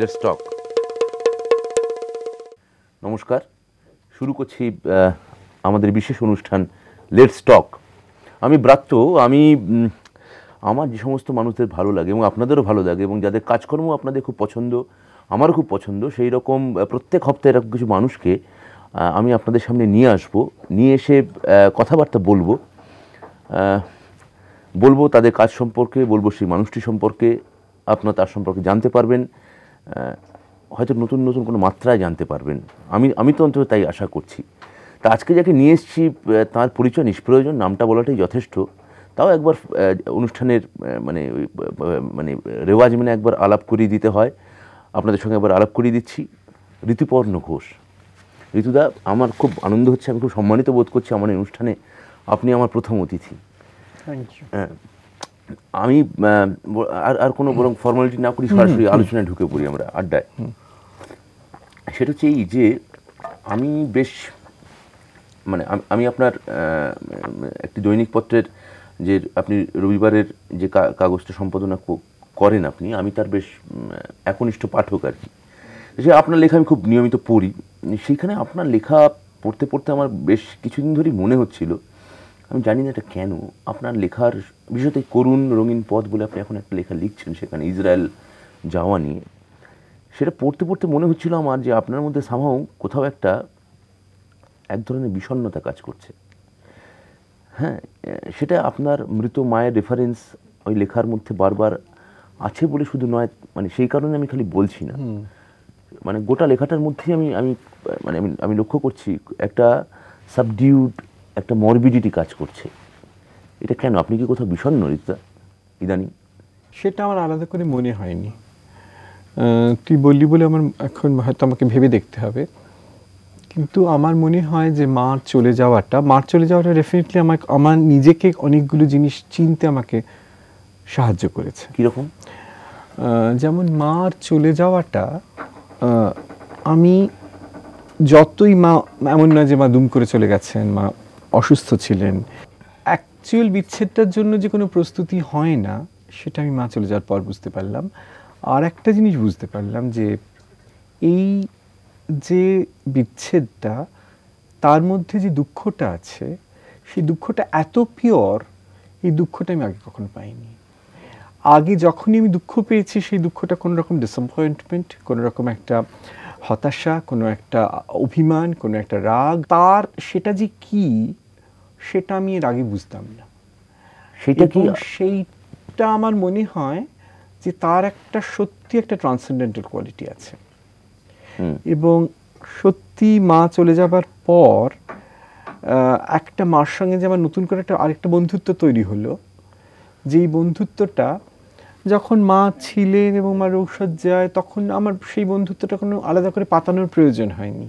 Let's talk. নমস্কার, শুরু করছি আমাদের বিশেষ অনুষ্ঠান লেটস টক। আমি ব্রাত্য। আমার যে সমস্ত মানুষদের ভালো লাগে এবং আপনাদেরও ভালো লাগে এবং যাদের কাজকর্ম আপনাদের খুব পছন্দ, আমারও খুব পছন্দ, সেই রকম প্রত্যেক সপ্তাহে এরকম কিছু মানুষকে আমি আপনাদের সামনে নিয়ে আসব, নিয়ে এসে কথাবার্তা বলবো তাদের কাজ সম্পর্কে, বলবো সেই মানুষটি সম্পর্কে, আপনারা তার সম্পর্কে জানতে পারবেন, হয়তো নতুন নতুন কোনো মাত্রায় জানতে পারবেন। আমি তো অন্তত তাই আশা করছি। তা আজকে যাকে নিয়ে এসেছি তার পরিচয় নিষ্প্রয়োজন, নামটা বলাটাই যথেষ্ট। তাও একবার অনুষ্ঠানের মানে রেওয়াজ মেনে একবার আলাপ করিয়ে দিতে হয়। আপনাদের সঙ্গে একবার আলাপ করিয়ে দিচ্ছি। ঋতুপর্ণ ঘোষ। ঋতুদা, আমার খুব আনন্দ হচ্ছে, আমি খুব সম্মানিত বোধ করছি আমার অনুষ্ঠানে আপনি আমার প্রথম অতিথি। Thank you. আমি আর কোনো বরং ফর্মালিটি না করি, সরাসরি আলোচনায় ঢুকে পড়ি আমরা আড্ডায়। সেটা হচ্ছে এই যে আমি বেশ আমি আপনার একটি দৈনিক পত্রের যে আপনি রবিবারের যে কাগজটা সম্পাদনা করেন আমি তার বেশ একনিষ্ঠ পাঠক আর কি। সে আপনার লেখা আমি খুব নিয়মিত পড়ি। সেখানে আপনার লেখা পড়তে পড়তে আমার বেশ কিছুদিন ধরেই মনে হচ্ছিল, আমি জানি না এটা কেন, আপনার লেখার বিশেষত করুণ রঙিন পথ বলে আপনি এখন একটা লেখা লিখছেন সেখানে ইসরায়েল যাওয়া নিয়ে। সেটা পড়তে পড়তে মনে হচ্ছিল আমার যে আপনার মধ্যে সামহাও কোথাও এক ধরনের বিষণ্ণতা কাজ করছে। হ্যাঁ, সেটা আপনার মৃত মায়ের রেফারেন্স ওই লেখার মধ্যে বারবার আছে বলে শুধু নয়, সেই কারণে আমি খালি বলছি না, গোটা লেখাটার মধ্যেই আমি লক্ষ্য করছি একটা সাবডিউড, একটা মরবিডিটি কাজ করছে। এটা কেন? আপনি কি কোথাও বিষণ্ণ ঋতুদা ইদানিং? সেটা আমার আলাদা করে মনে হয়নি। তুই বললি বলে আমার এখন হয়তো আমাকে ভেবে দেখতে হবে, কিন্তু আমার মনে হয় যে মার চলে যাওয়াটা ডেফিনেটলি আমার নিজেকে অনেকগুলো জিনিস চিনতে আমাকে সাহায্য করেছে। কীরকম? যেমন মার চলে যাওয়াটা, আমি যতই মা, এমন না যে মা দুম করে চলে গেছেন, মা অসুস্থ ছিলেন, অ্যাকচুয়াল বিচ্ছেদটার জন্য যে কোনো প্রস্তুতি হয় না, সেটা আমি মা চলে যাওয়ার পর বুঝতে পারলাম। আর একটা জিনিস বুঝতে পারলাম যে এই যে বিচ্ছেদটা, তার মধ্যে যে দুঃখটা আছে, সেই দুঃখটা এত পিওর, এই দুঃখটা আমি আগে কখনো পাইনি। আগে যখনই আমি দুঃখ পেয়েছি, সেই দুঃখটা কোনো রকম ডিসঅ্যাপয়েন্টমেন্ট, কোনো রকম একটা হতাশা, কোনো একটা অভিমান, কোনো একটা রাগ, সেটা যে কি সেটা আমি এর আগে বুঝতাম না। সেইটা আমার মনে হয় যে তার সত্যি একটা ট্রান্সেন্ডেন্টাল কোয়ালিটি আছে। এবং সত্যি মা চলে যাবার পর একটা মার সঙ্গে যে আমার নতুন করে আরেকটা বন্ধুত্ব তৈরি হলো, যেই বন্ধুত্বটা যখন মা ছিলেন এবং মা রোগশয্যায়, তখন আমার সেই বন্ধুত্বটা কোনো আলাদা করে পাতানোর প্রয়োজন হয়নি।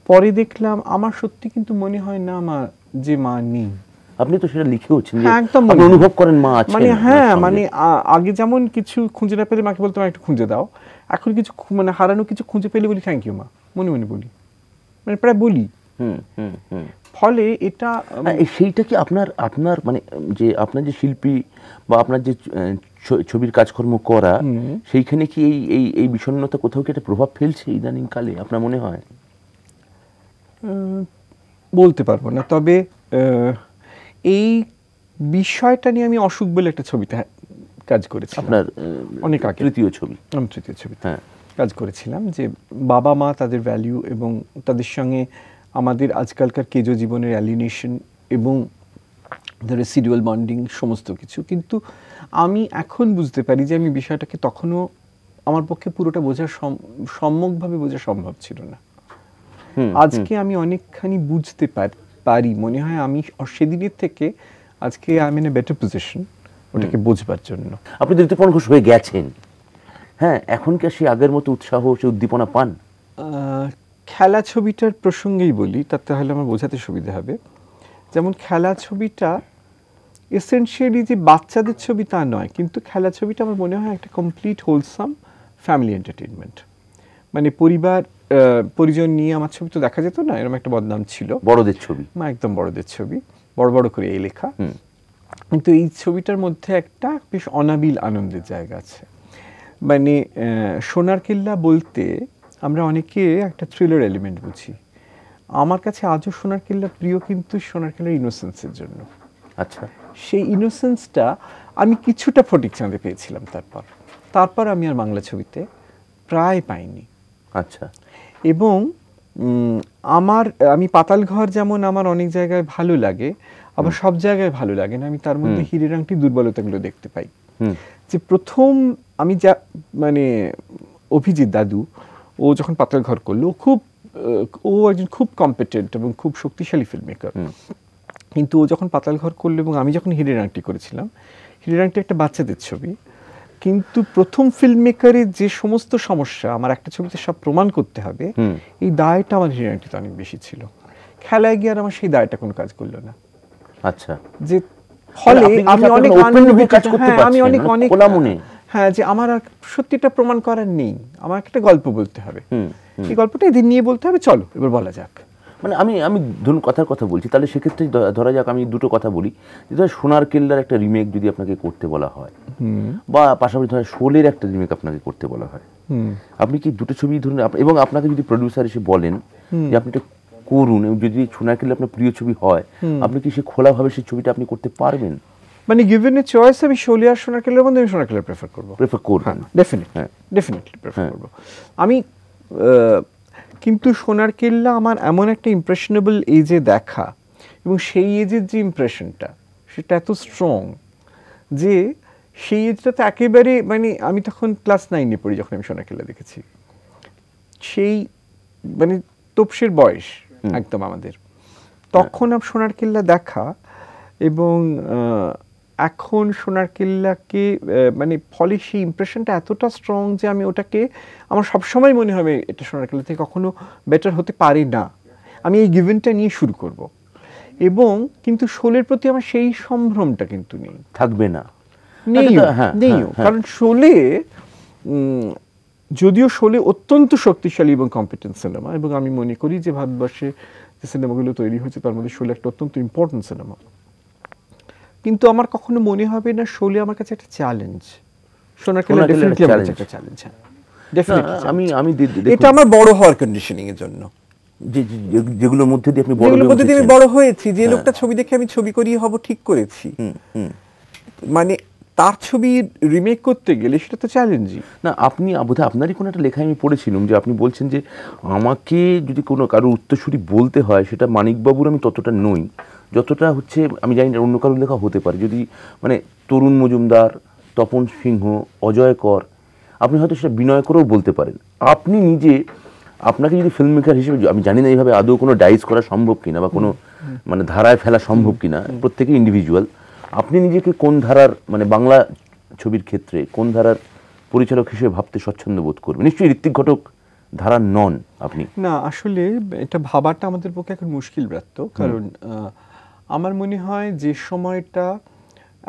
পরে দেখলাম আমার সত্যি কিন্তু মনে হয় না মা নেই। আপনি তো সেটা লিখেওছেন যে আপনি অনুভব করেন মা আছেন। আগে যেমন কিছু খুঁজে না পেলে মাকে বলতাম একটু খুঁজে দাও, এখন কিছু হারানো কিছু খুঁজে পেলে বলি থ্যাংক ইউ মা, মনে মনে বলি, প্রায় বলি। ফলে এটা সেইটা কি আপনার যে আপনার যে শিল্পী বা আপনার যে ছবির কাজকর্ম করা, সেইখানে কি এই বিষণ্ণতা কোথাও কি একটা প্রভাব ফেলছে ইদানিং কালে আপনার মনে হয়? বলতে পারবো না, তবে এই বিষয়টা নিয়ে আমি অসুখ বলে একটা ছবিতে কাজ করেছি, আপনার অনেক আগে, তৃতীয় ছবি, হ্যাঁ, কাজ করেছিলাম যে বাবা মা, তাদের ভ্যালু এবং তাদের সঙ্গে আমাদের আজকালকার কেজো জীবনের অ্যালিনেশন এবং রেসিডুয়াল বন্ডিং সমস্ত কিছু। কিন্তু আমি এখন বুঝতে পারি যে আমি বিষয়টাকে তখনও আমার পক্ষে পুরোটা সম্যকভাবে বোঝা সম্ভব ছিল না। আজকে আমি অনেকখানি বুঝতে পারি, মনে হয় আমি সেদিনের থেকে আজকে I am in a better position ওটাকে বোঝবার জন্য। আপনি তো ঋতুপর্ণ ঘোষ হয়ে গেছেন, হ্যাঁ, এখন কি সে আগের মতো উৎসাহ, সে উদ্দীপনা পান? খেলা ছবিটার প্রসঙ্গেই বলি, তাতে হলে আমার বোঝাতে সুবিধা হবে। যেমন খেলা ছবিটা এসেনশিয়ালি যে বাচ্চাদের ছবি তা নয়, কিন্তু খেলা ছবিটা আমার মনে হয় একটা কমপ্লিট হোলসাম ফ্যামিলি এন্টারটেনমেন্ট। পরিজন নিয়ে আমার ছবি তো দেখা যেত না, এরকম একটা বদনাম ছিল, বড়দের ছবি, একদম বড়দের ছবি, বড় বড় করে এই লেখা। কিন্তু এই ছবিটার মধ্যে একটা বেশ অনাবিল আনন্দের জায়গা আছে। মানে সোনার কেল্লা বলতে আমরা অনেকে একটা থ্রিলার এলিমেন্ট বুঝি। আমার কাছে আজও সোনার কেল্লা প্রিয়, কিন্তু সোনার কেল্লার ইনোসেন্সের জন্য। আচ্ছা, সেই ইনোসেন্সটা আমি কিছুটা ফটিক চাঁদে পেয়েছিলাম, তারপর আমি আর বাংলা ছবিতে প্রায় পাইনি। আচ্ছা। এবং আমি পাতাল ঘর যেমন আমার অনেক জায়গায় ভালো লাগে, আবার সব জায়গায় ভালো লাগে না। আমি তার মধ্যে হীরের আংটি দুর্বলতাগুলো দেখতে পাই। যে প্রথম আমি মানে অভিজিৎ দাদু ও যখন পাতাল ঘর করলো, ও একজন খুব কম্পিটেন্ট এবং খুব শক্তিশালী ফিল্ম মেকার। কিন্তু ও যখন পাতাল ঘর করলো এবং আমি যখন হীরের আংটি করেছিলাম, হীরের আংটি একটা বাচ্চাদের ছবি, কিন্তু প্রথম ফিল্ম মেকারের যে সমস্ত সমস্যা আমার একটা ছবিতে সব প্রমাণ করতে হবে, এই দায়টা আমার হীরের আংটিতে অনেক বেশি ছিল। খেলায় গিয়ে আর আমার সেই দায়টা কোনো কাজ করলো না। আচ্ছা। যে ফলে আমি অনেক হ্যাঁ, যে আমার আর সত্যিটা প্রমাণ করার নেই, আমার একটা গল্প বলতে হবে, এই গল্পটা এদিন নিয়ে বলতে হবে, চলো এবার বলা যাক। মানে আমি ধরুন কথার কথা বলছি, তাহলে সেক্ষেত্রে ধরা যাক আমি দুটো কথা বলি। যে ধর সোনার কেল্লার একটা রিমেক যদি আপনাকে করতে বলা হয়, বা পাশাপাশি ধর শোলের একটা রিমেক আপনাকে করতে বলা হয়, আপনি কি দুটো ছবি ধরুন, এবং আপনাকে যদি প্রডিউসার এসে বলেন যে আপনি এটা করুন, এবং যদি সোনার কেল্লা আপনার প্রিয় ছবি হয়, আপনি কি সে খোলাভাবে সেই ছবিটা আপনি করতে পারবেন? মানে গিভেন এ চয়েস, আমি শোলে আর সোনার কেল্লার মধ্যে আমি সোনার কেল্লা প্রেফার করবো। ডেফিনেটলি প্রেফার করবো আমি। কিন্তু সোনার কেল্লা আমার এমন একটা ইমপ্রেশনেবল এজে দেখা, এবং সেই এজের যে ইমপ্রেশনটা সেটা এত স্ট্রং যে সেই এজটাতে একেবারে, মানে আমি তখন ক্লাস 9-এ পড়ি যখন আমি সোনার কেল্লা দেখেছি। সেই মানে তপসের বয়স একদম আমাদের তখন। সোনার কেল্লা দেখা এবং এখন সোনার কেল্লাকে মানে ফলে সেই ইমপ্রেশনটা এতটা স্ট্রং যে আমি ওটাকে, আমার সবসময় মনে হবে এটা সোনার কেল্লা থেকে কখনো বেটার হতে পারে না, আমি এই গিভেনটা নিয়ে শুরু করব। এবং কিন্তু শোলের প্রতি আমার সেই সম্ভ্রমটা কিন্তু নেই, থাকবে না, নেইও। কারণ শোলে, যদিও শোলে অত্যন্ত শক্তিশালী এবং কম্পিটেন্ট সিনেমা, এবং আমি মনে করি যে ভারতবর্ষে যে সিনেমাগুলো তৈরি হয়েছে তার মধ্যে শোলে একটা অত্যন্ত ইম্পর্টেন্ট সিনেমা, কিন্তু আমার কখনো মনে হবে না শোলে আমার কাছে একটা চ্যালেঞ্জ। সোনার কেল্লা ডেফিনেটলি আমার কাছে একটা চ্যালেঞ্জ। হ্যাঁ, ডেফিনেটলি আমি এটা আমার বড় হওয়ার কন্ডিশনিং এর জন্য, যেগুলোর মধ্যে দিয়ে আপনি বড় হয়েছি, যে লোকটা ছবি দেখে আমি ছবি করিয়ে হব ঠিক করেছি, মানে তার ছবি রিমেক করতে গেলে সেটা তো চ্যালেঞ্জই না। আপনি বোধহয় আপনারই কোনো একটা লেখায় আমি পড়েছিলাম যে আপনি বলছেন যে আমাকে যদি কোনো কারো উত্তরসূরি বলতে হয়, সেটা মানিকবাবুর আমি ততটা নই যতটা হচ্ছে, আমি জানি না অন্য কারোর লেখা হতে পারে, যদি মানে তরুণ মজুমদার, তপন সিংহ, অজয় কর, আপনি হয়তো সেটা বিনয় করেও বলতে পারেন। আপনি নিজে আপনাকে যদি ফিল্ম মেকার হিসেবে, আমি জানি না এইভাবে আদৌ কোনো ডাইস করা সম্ভব কিনা বা কোনো মানে ধারায় ফেলা সম্ভব কিনা, প্রত্যেকে ইন্ডিভিজুয়াল, আপনি নিজেকে কোন ধারার, মানে বাংলা ছবির ক্ষেত্রে কোন ধারার পরিচালক হিসেবে ভাবতে স্বচ্ছন্দ বোধ করবেন? নিশ্চয়ই ঋত্বিক ঘটক ধারার নন আপনি। না, আসলে এটা ভাবাটা আমাদের পক্ষে এখন মুশকিল ব্রাত্য, কারণ আমার মনে হয় যে সময়টা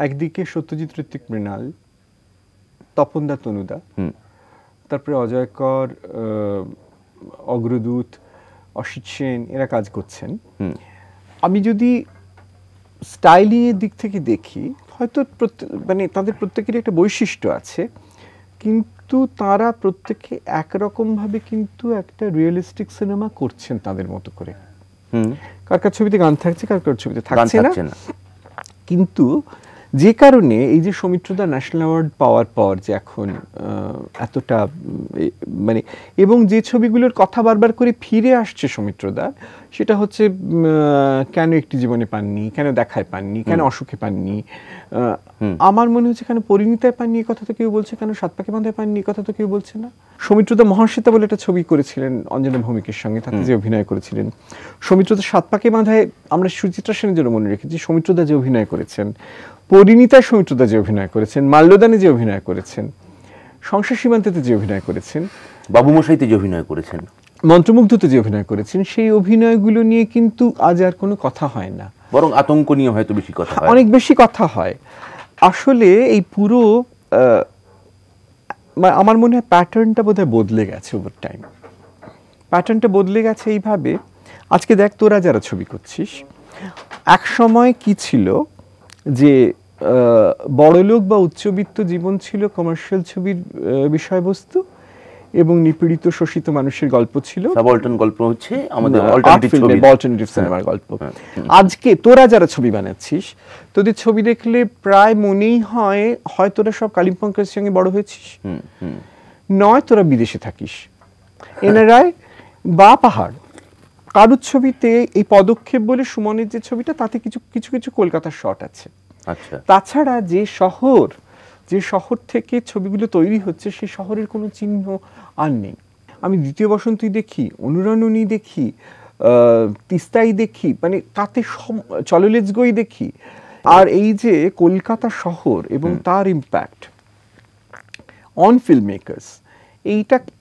একদিকে সত্যজিৎ, ঋত্বিক, মৃণাল, তপনদা, তনুদা, তারপরে অজয় কর, অগ্রদূত, অসিত সেন, এরা কাজ করছেন। আমি যদি স্টাইলিংয়ের দিক থেকে দেখি, হয়তো মানে তাদের প্রত্যেকেরই একটা বৈশিষ্ট্য আছে, কিন্তু তারা প্রত্যেকে একরকমভাবে কিন্তু একটা রিয়েলিস্টিক সিনেমা করছেন তাদের মতো করে। কার কার ছবিতে গান থাকছে, কার কার ছবিতে থাকছে না। কিন্তু যে কারণে এই যে সৌমিত্রদা ন্যাশনাল অ্যাওয়ার্ড পাওয়ার পর যে এখন এতটা মানে, এবং যে ছবিগুলোর কথা বারবার করে ফিরে আসছে সৌমিত্রদা, সেটা হচ্ছে কেন একটি জীবনে পাননি, কেন দেখায় পাননি, কেন অসুখে পাননি, আমার মনে হচ্ছে কেন পরিণীতায় পাননি এই কথা তো কেউ বলছে, কেন সাত পাকে বাঁধায় পাননি এই কথা তো কেউ বলছে না। সৌমিত্রদা মহাশ্বেতা বলে একটা ছবি করেছিলেন অঞ্জনা ভৌমিকের সঙ্গে, তাতে যে অভিনয় করেছিলেন। সৌমিত্রদা সাত পাকে বাঁধায় আমরা সুচিত্রা সেনের জন্য মনে রেখেছি, সৌমিত্রদা যে অভিনয় করেছেন, পরিণীতায় সৌমিত্রদা যে অভিনয় করেছেন, মাল্যদানে যে অভিনয় করেছেন, সংসার সীমান্তেতে যে অভিনয় করেছেন, বাবু মশাইতে যে অভিনয় করেছেন, মন্ত্রমুগ্ধতে যে অভিনয় করেছেন, সেই অভিনয়গুলো নিয়ে কিন্তু আজ আর কোনো কথা হয় না, বরং আতঙ্ক নিয়ে হয়তো বেশি কথা হয়, অনেক বেশি কথা হয়। আসলে এই পুরো আমার মনে হয় প্যাটার্নটা বোধহয় বদলে গেছে ওভার টাইম। প্যাটার্নটা বদলে গেছে এইভাবে, আজকে দেখ তোরা যারা ছবি করছিস, এক সময় কি ছিল যে বড়লোক বা উচ্চবিত্ত জীবন ছিল কমার্শিয়াল ছবির বিষয়বস্তু, এবং নিপীড়িত শোষিত মানুষের গল্প ছিল সাবঅল্টার্ন গল্প হচ্ছে আমাদের অল্টারনেটিভ সিনেমার গল্প। আজকে তোরা যারা ছবি বানাচ্ছিস, তোদের ছবি দেখলে প্রায় মনেই হয় তোরা সব কালিম্পংয়ের সঙ্গে বড় হয়েছিস, নয় তোরা বিদেশে থাকিস, এনআরআই বা পাহাড়। কারুর ছবিতে এই পদক্ষেপ বলে সুমনের যে ছবিটা, তাতে কিছু কিছু কিছু কলকাতার শট আছে। আচ্ছা, তাছাড়া যে শহর থেকে ছবিগুলো তৈরি হচ্ছে, সেই শহরের কোনো চিহ্ন আর নেই। আমি দ্বিতীয় বসন্তই দেখি, অনুরণনী দেখি, তিস্তাই দেখি, মানে তাতে চললেজগই দেখি। আর এই যে কলকাতা শহর এবং তার ইম্প্যাক্ট অন ফিল্ম মেকার্স,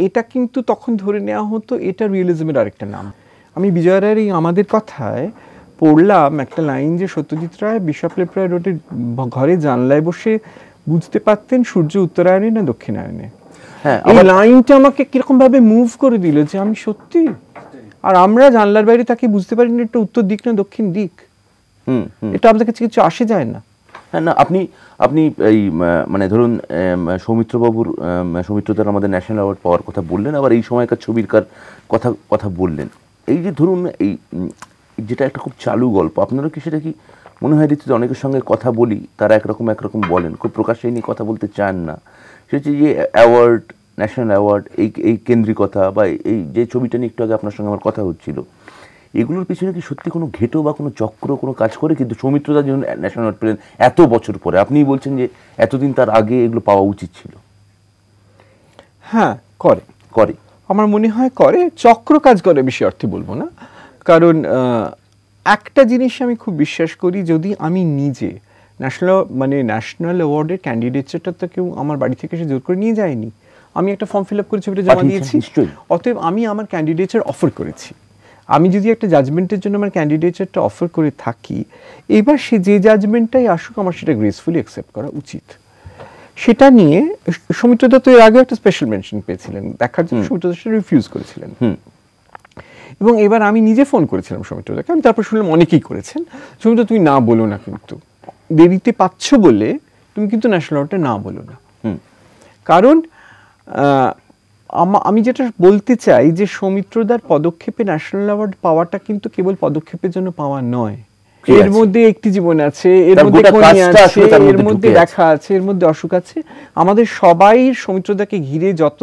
এটা কিন্তু তখন ধরে নেওয়া হতো এটা রিয়েলিজমের আরেকটা নাম। আমি বিজয় রায়ের এই আমাদের কথায় পড়লাম একটা লাইন, যে সত্যজিৎ রায় বিশপ লেপ্রা রোডের ঘরে জানলায় বসে বুঝতে পারতেন সূর্য উত্তরায়ণে না দক্ষিণায়নে। এই লাইনটা আমাকে কিরকম ভাবে মুভ করে দিল, যে আমি সত্যি, আর আমরা জানলার বাইরে তাকে বুঝতে পারি না এটা উত্তর দিক না দক্ষিণ দিক, এটা আমাদের কাছে কিছু আসে যায় না। হ্যাঁ, না আপনি এই মানে ধরুন সৌমিত্রদার আমাদের ন্যাশনাল অ্যাওয়ার্ড পাওয়ার কথা বললেন, আবার এই সময়কার ছবিরকার কথা বললেন। এই যে ধরুন এই যেটা একটা খুব চালু গল্প, আপনারা কি সেটা কি মনে হয় ঋতুতে অনেকের সঙ্গে কথা বলি, তারা একরকম বলেন, খুব প্রকাশ্যে নিয়ে কথা বলতে চান না, সেটা হচ্ছে যে অ্যাওয়ার্ড, ন্যাশনাল অ্যাওয়ার্ড, এই কেন্দ্রিকতা বা এই যে ছবিটা নিয়ে একটু আগে আপনার সঙ্গে আমার কথা হচ্ছিল, এগুলোর পিছনে কি সত্যি কোনো ঘেটো বা কোনো চক্র কোনো কাজ করে? কিন্তু সৌমিত্রদা যখন ন্যাশনাল অ্যাওয়ার্ড পেলেন এত বছর পরে, আপনিই বলছেন যে এতদিন তার আগে এগুলো পাওয়া উচিত ছিল। হ্যাঁ, করে আমার মনে হয় করে, চক্র কাজ করে বেশি অর্থে বলবো না। কারণ একটা জিনিস আমি খুব বিশ্বাস করি, যদি আমি নিজে ন্যাশনাল অ্যাওয়ার্ডের ক্যান্ডিডেটটা তো কেউ আমার বাড়ি থেকে এসে জোর করে নিয়ে যায়নি, আমি একটা ফর্ম ফিল আপ করে ছবিটা জমা দিয়েছি, অতএব আমি আমার ক্যান্ডিডেটের অফার করেছি। আমি যদি একটা জাজমেন্টের জন্য আমার ক্যান্ডিডেটটা অফার করে থাকি, এবার সে যে জাজমেন্টটাই আসুক আমার সেটা গ্রেসফুলি অ্যাকসেপ্ট করা উচিত। সেটা নিয়ে সৌমিত্রদা তো এর আগে একটা স্পেশাল মেনশন পেয়েছিলেন দেখার জন্য, সৌমিত্রদা সেটা রিফিউজ করেছিলেন। এবং এবার আমি নিজে ফোন করেছিলাম সৌমিত্রদাকে, আমি তারপর শুনলাম অনেকেই করেছেন, সৌমিত্র তুমি না বলো না, কিন্তু দেরিতে পাচ্ছ বলে তুমি কিন্তু ন্যাশনাল অ্যাওয়ার্ডটা না বলো না। কারণ আমি যেটা বলতে চাই যে সৌমিত্রদার পদক্ষেপে ন্যাশনাল অ্যাওয়ার্ড পাওয়াটা কিন্তু কেবল পদক্ষেপের জন্য পাওয়া নয়, এর মধ্যে একটি জীবন আছে, এর মধ্যে আছে, এর মধ্যে দেখা আছে, এর মধ্যে অসুখ আছে। আমাদের সবাই সৌমিত্রদাকে ঘিরে যত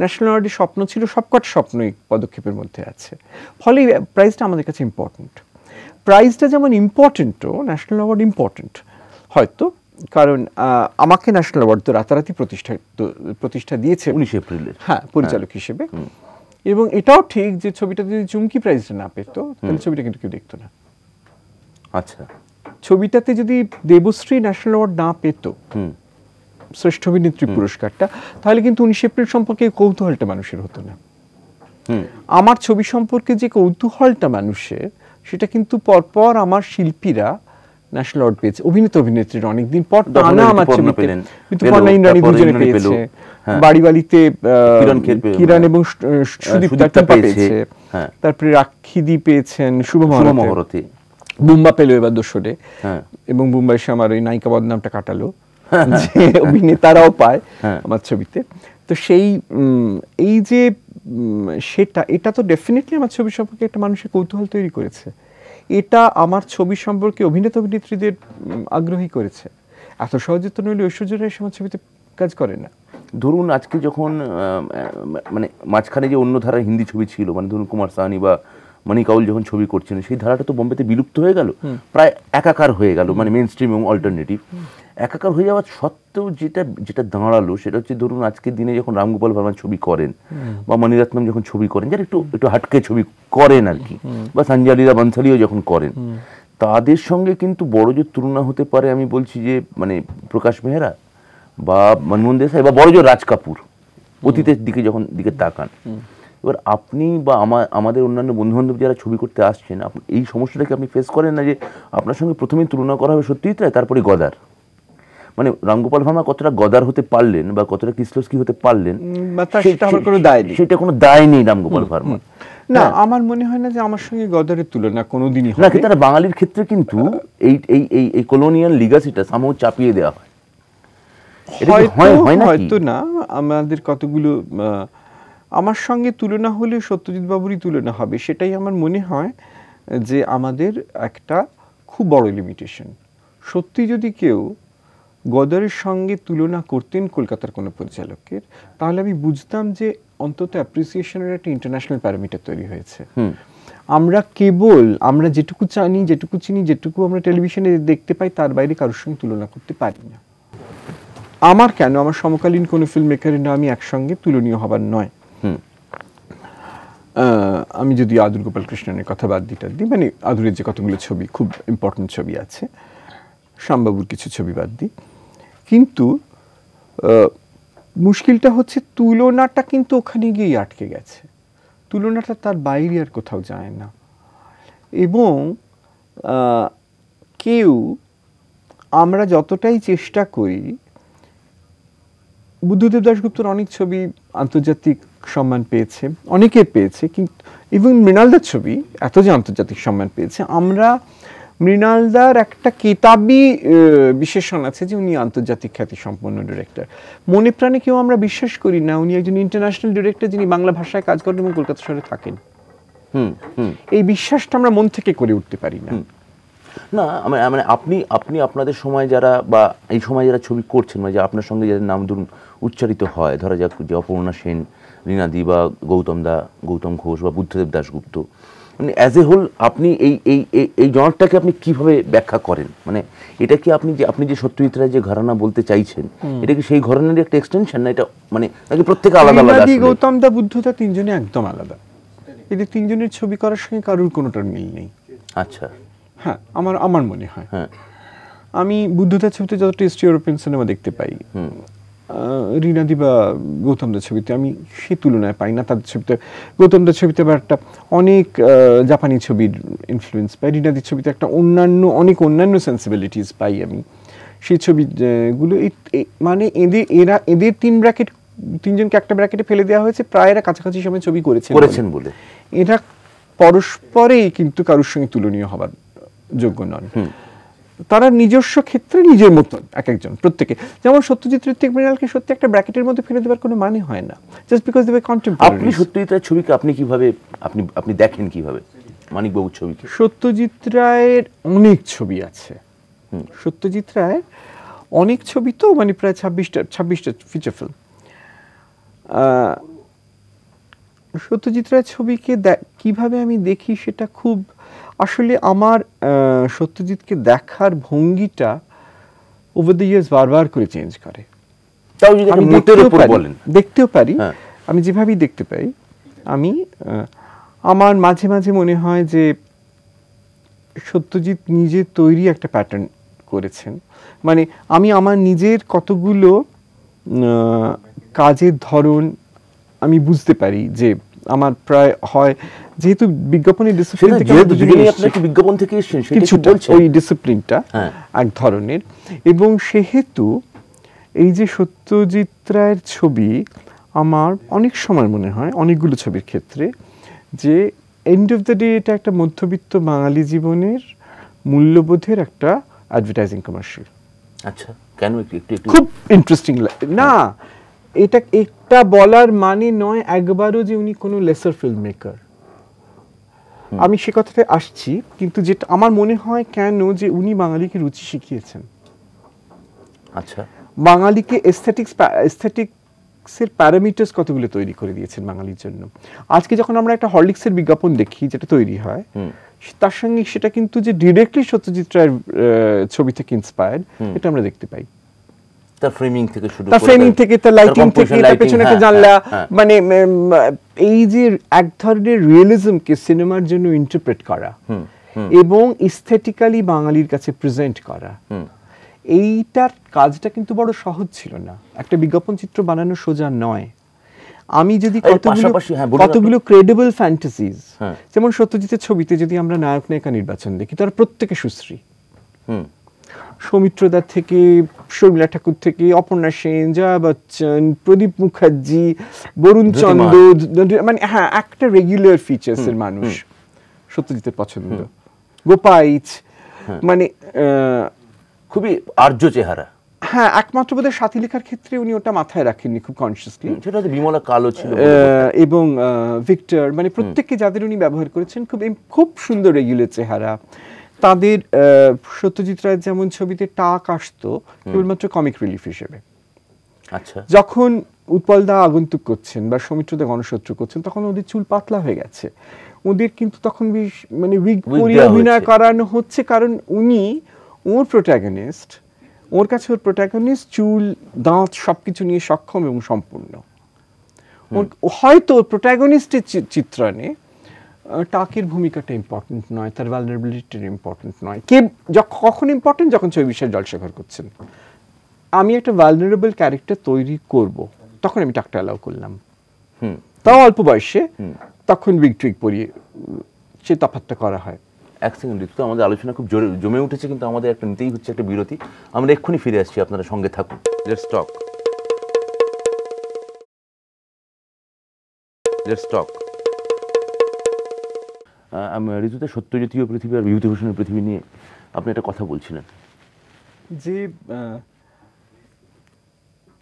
ন্যাশনাল অ্যাওয়ার্ডের স্বপ্ন ছিল, সবকটা স্বপ্নই পদক্ষেপের মধ্যে আছে। ফলে প্রাইজটা আমাদের কাছে ইম্পর্টেন্ট। প্রাইজটা যেমন ইম্পর্টেন্টও, ন্যাশনাল অ্যাওয়ার্ড ইম্পর্টেন্ট হয়তো, কারণ আমাকে ন্যাশনাল অ্যাওয়ার্ড তো রাতারাতি প্রতিষ্ঠা দিয়েছে 19 এপ্রিলে, হ্যাঁ, পরিচালক হিসেবে। এবং এটাও ঠিক যে ছবিটা যদি চুমকি প্রাইজটা না পেত, তাহলে ছবিটা কিন্তু কেউ দেখতো না। আচ্ছা, ছবিটাতে যদি দেবশ্রী ন্যাশনাল অ্যাওয়ার্ড না পেত, শ্রেষ্ঠ অভিনেত্রী পুরস্কারটা, তাহলে কিন্তু 19 এপ্রিল সম্পর্কে কৌতূহলটা মানুষের হতো না। আমার ছবি সম্পর্কে যে কৌতূহলটা মানুষের, সেটা কিন্তু পরপর আমার শিল্পীরা ন্যাশনাল অ্যাওয়ার্ড পেয়েছে, অভিনেত্রীর অনেকদিন পর টানা আমার ছবিতে ঋতুপর্ণা ইন্দ্রাণী দুজনে পেয়েছে, বাড়িওয়ালিতে কিরণ এবং সুদীপ্তা পেয়েছে, তারপরে রাক্ষীদি পেয়েছেন, শুভ মহরতী, বুম্বা পেল এবার দোসরে, এবং বুম্বা এসে আমার ওই নায়িকা বদনামটা কাটালো, যে অভিনেতারাও পায় আমার ছবিতে। তো এই যে এটা তো ডেফিনেটলি আমার ছবি সম্পর্কে একটা মানুষের কৌতূহল তৈরি করেছে, এটা আমার ছবি সম্পর্কে অভিনেতা অভিনেত্রীদের আগ্রহী করেছে। এত সহজে তো নইলে ঐশ্বর্য রায় আমার ছবিতে কাজ করে না। ধরুন আজকে যখন মানে মাঝখানে যে অন্য ধারার হিন্দি ছবি ছিল, মানে ধরুন কুমার সাহানি বা মানি কাউল যখন ছবি করছেন, সেই ধারাটা তো বোম্বেতে বিলুপ্ত হয়ে গেল, প্রায় একাকার হয়ে গেল, মানে মেইন স্ট্রিম এবং অল্টারনেটিভ একাকার হয়ে যাওয়ার সত্ত্বেও যেটা দাঁড়ালো সেটা হচ্ছে, ধরুন আজকের দিনে যখন রামগোপাল ভার্মা ছবি করেন বা মণিরত্নম যখন ছবি করেন, যারা একটু হাটকে ছবি করেন আর কি, বা সঞ্জয় বানসালিও যখন করেন, তাদের সঙ্গে কিন্তু বড় যে তুলনা হতে পারে, আমি বলছি যে মানে প্রকাশ মেহরা বা মনমোহন দেসাই বা বড় যে রাজ কাপুর, অতীতের দিকে তাকান। এবার আপনি বা আমাদের অন্যান্য বন্ধুবান্ধব যারা ছবি করতে আসছেন, এই সমস্যাটাকে আপনি ফেস করেন না, যে আপনার সঙ্গে প্রথমেই তুলনা করা হবে সত্যজিৎ রায়, তারপরে গদার, মানে রামগোপাল ভার্মা কতটা গদার হতে পারলেন বা কতটা কিসলস্কি হতে পারলেন, সেটা কোনো দায় নেই রামগোপাল ভার্মা। না, আমার মনে হয় না যে আমার সঙ্গে গদারের তুলনা কোনোদিনই না, হবে। কিন্তু তারা বাঙালির ক্ষেত্রে কিন্তু এই এই এই এই কলোনিয়াল লিগাসিটা সামহাও চাপিয়ে দেওয়া হয়। এটা কি হয় নাকি? হয়তো না, আমাদের কতগুলো আমার সঙ্গে তুলনা হলে সত্যজিৎ বাবুরই তুলনা হবে, সেটাই আমার মনে হয় যে আমাদের একটা খুব বড় লিমিটেশন। সত্যি যদি কেউ গদারের সঙ্গে তুলনা করতেন কলকাতার কোনো পরিচালকের, তাহলে আমি বুঝতাম যে অন্তত অ্যাপ্রিসিয়েশনের একটা ইন্টারন্যাশনাল প্যারামিটার তৈরি হয়েছে। আমরা যেটুকু জানি, যেটুকু চিনি, যেটুকু আমরা টেলিভিশনে দেখতে পাই, তার বাইরে কারোর সঙ্গে তুলনা করতে পারি না। আমার সমকালীন কোনো ফিল্ম মেকারের নাম আমি একসঙ্গে তুলনীয় হবার নয়। আমি যদি আদুর গোপাল কৃষ্ণনের কথা বাদ দিই, মানে আদুরের যে কতগুলো ছবি খুব ইম্পর্টেন্ট ছবি আছে, শ্যামবাবুর কিছু ছবি বাদ দিই, কিন্তু মুশকিলটা হচ্ছে তুলনাটা কিন্তু ওখানে গিয়েই আটকে গেছে। তুলনাটা তার বাইরে আর কোথাও যায় না। এবং কেউ, আমরা যতটাই চেষ্টা করি, বুদ্ধদেব দাশগুপ্তর অনেক ছবি আন্তর্জাতিক সম্মান পেয়েছে, অনেকের পেয়েছে, কিন্তু ইভেন মৃণালদার ছবি এত যে আন্তর্জাতিক সম্মান পেয়েছে, আমরা মৃণালদার একটা কিতাবি বিশেষণ আছে যে উনি আন্তর্জাতিক খ্যাতি সম্পন্ন ডিরেক্টর। মনে প্রাণে কেউ আমরা বিশ্বাস করি না উনি একজন ইন্টারন্যাশনাল ডিরেক্টর যিনি বাংলা ভাষায় কাজ করেন এবং কলকাতা শহরে থাকেন। এই বিশ্বাসটা আমরা মন থেকে করে উঠতে পারি না। না, মানে আপনি আপনাদের সময় যারা, বা এই সময় যারা ছবি করছেন, মানে যে আপনার সঙ্গে যাদের নাম ধরুন উচ্চারিত হয়, ধরা যাক যে অপর্ণা সেন, রীনাদি, বা গৌতম ঘোষ, বা বুদ্ধদেব দাশগুপ্ত, মানে অ্যাজ এ হোল আপনি এই জনরটাকে আপনি কিভাবে ব্যাখ্যা করেন? মানে এটা কি আপনি যে সত্যজিৎ রায় যে ঘরানা বলতে চাইছেন, এটা কি সেই ঘরানার একটা এক্সটেনশন, না এটা মানে নাকি প্রত্যেকে আলাদা আলাদা? রীনাদি, গৌতম দা, বুদ্ধদা তিনজনে একদম আলাদা। এদের তিনজনের ছবি করার সঙ্গে কারোর কোনোটার মিল নেই। আচ্ছা, হ্যাঁ, আমার মনে হয়। আমি বুদ্ধদার ছবিতে যতটা ইস্ট ইউরোপিয়ান সিনেমা দেখতে পাই, রীনাদি বা গৌতমদার ছবিতে আমি সে তুলনায় পাই না। তাদের ছবিতে, গৌতমদার ছবিতে আবার একটা অনেক জাপানি ছবির ইনফ্লুয়েন্স পাই, রীনাদির ছবিতে একটা অনেক অন্যান্য সেন্সিবিলিটিস পাই আমি। সেই ছবিগুলো মানে এদের তিনজনকে একটা ব্র্যাকেটে ফেলে দেওয়া হয়েছে, প্রায় এরা কাছাকাছি সময় ছবি করেছেন বলে। এরা পরস্পরেই কিন্তু কারোর সঙ্গে তুলনীয় হবার যোগ্য নন। তারা নিজস্ব ক্ষেত্রে নিজের মতন এক একজন, প্রত্যেকে। যেমন সত্যজিৎ, ঋত্বিক, মৃণালকে সত্যি একটা ব্র্যাকেটের মধ্যে ফেলে দেওয়ার কোনো মানে হয় না, just because they were contemporary. আপনি সত্যজিৎ রায়ের ছবিকে আপনি কিভাবে আপনি দেখেন কিভাবে মানিকবাবুর ছবিকে? সত্যজিৎ রায়ের অনেক ছবি আছে। সত্যজিৎ রায়ের অনেক ছবি, তো মানে প্রায় 26টা ফিচার ফিল্ম। সত্যজিৎ রায়ের ছবিকে কিভাবে আমি দেখি সেটা খুব, আসলে আমার সত্যজিৎকে দেখার ভঙ্গিটা ওভার দ্য ইয়ার্স বারবার করে চেঞ্জ করে। আমি দেখতেও পারি, আমি যেভাবেই দেখতে পাই, আমার মাঝে মাঝে মনে হয় যে সত্যজিৎ নিজে তৈরি একটা প্যাটার্ন করেছেন। মানে আমি আমার নিজের কতগুলো কাজের ধরন আমি বুঝতে পারি যে আমার প্রায় হয়, যেহেতু বিজ্ঞাপনের ডিসিপ্লিন থেকে এসেছেন, কিছুটা ওই ডিসিপ্লিনটা এক ধরনের, এবং সেহেতু এই যে সত্যজিৎ রায়ের ছবি আমার অনেক সময় মনে হয়, অনেকগুলো ছবির ক্ষেত্রে, যে এন্ড অফ দ্য ডে এটা একটা মধ্যবিত্ত বাঙালি জীবনের মূল্যবোধের একটা অ্যাডভার্টাইজিং কমার্শিয়াল। আচ্ছা, কেন? একটু খুব ইন্টারেস্টিং না, এটা বলার মানে নয় একবারও যে উনি কোনো লেসার ফিল্ম মেকার, আমি সে কথাতে আসছি, কিন্তু যেটা আমার মনে হয় কেন যে উনি বাঙালিকে রুচি শিখিয়েছেন। আচ্ছা, বাঙালিকে এস্থেটিক্সের প্যারামিটার্স কতগুলো তৈরি করে দিয়েছেন বাঙালির জন্য। আজকে যখন আমরা একটা হরলিক্সের বিজ্ঞাপন দেখি যেটা তৈরি হয়, তার সঙ্গে সেটা কিন্তু যে ডিরেক্টলি সত্যজিৎ রায়ের ছবি থেকে ইন্সপায়ার্ড, এটা আমরা দেখতে পাই। তার ফ্রেমিং থেকে শুরু করে, তার ফ্রেমিং থেকে, তার লাইটিং থেকে, তার পেছনে একটা জানলা, মানে এই যে এক ধরনের রিয়েলিজমকে সিনেমার জন্য ইন্টারপ্রেট করা এবং এস্থেটিক্যালি বাঙালির কাছে প্রেজেন্ট করা, এইটার কাজটা কিন্তু বড় সহজ ছিল না। একটা বিজ্ঞাপন চিত্র বানানো সোজা নয়। আমি যদি কতগুলো ক্রেডিবল ফ্যান্টাসিজ, যেমন সত্যজিতের ছবিতে যদি আমরা নায়ক নায়িকা নির্বাচন দেখি, তারা প্রত্যেকে সুশ্রী, সৌমিত্রদা থেকে, শর্মিলা ঠাকুর থেকে, অপর্ণা সেন, জয়া বচ্চন, প্রদীপ মুখার্জি, বরুণ চন্দ্র, মানে হ্যাঁ একটা রেগুলার ফিচার্সের মানুষ সত্যজিতের পছন্দ। গোপাইচ, মানে খুবই আর্য চেহারা। হ্যাঁ, একমাত্র বোধহয় সাথী লেখার ক্ষেত্রে উনি ওটা মাথায় রাখেননি খুব কনসিয়াসলি। সেটা হচ্ছে বিমলা কালো ছিল এবং ভিক্টর, মানে প্রত্যেককে যাদের উনি ব্যবহার করেছেন খুব সুন্দর রেগুলার চেহারা। তাদের সত্যজিৎ রায় যেমন ছবিতে টাক আসতো কেবলমাত্র কমিক রিলিফ হিসেবে। আচ্ছা, যখন উৎপলদা আগন্তুক করছেন বা সৌমিত্রদা গণশত্রু করছেন তখন ওদের চুল পাতলা হয়ে গেছে, ওদের কিন্তু তখন মানে উইগ পরিয়ে অভিনয় করানো হচ্ছে, কারণ উনি ওর প্রোটাগনিস্ট, ওর কাছে ওর প্রোটাগনিস্ট চুল দাঁত সবকিছু নিয়ে সক্ষম এবং সম্পূর্ণ। হয়তো প্রোটাগনিস্টের চিত্রণে টাকের ভূমিকাটা ইম্পর্টেন্ট নয়, তার ভালনারেবিলিটিটা ইম্পর্টেন্ট নয়। কখন ইম্পর্টেন্ট? যখন ছবি বিশ্বাস জলসাঘর করছেন। আমি একটা ভালনারেবল ক্যারেক্টার তৈরি করব, তখন আমি টাকটা অ্যালাউ করলাম, তাও অল্প বয়সে, তখন উইগ টুইগ পরিয়ে সে তফাৎটা করা হয়। এক সেকেন্ড ঋতু, আমাদের আলোচনা খুব জমে উঠেছে, কিন্তু আমাদের একটা নিতেই হচ্ছে একটা বিরতি। আমরা এক্ষুনি ফিরে আসছি, আপনারা সঙ্গে থাকুন। Let's talk. ঋতুতে সত্যজিতীয় পৃথিবী আর বিভূতিভূষণের পৃথিবী নিয়ে আপনি একটা কথা বলছিলেন, যে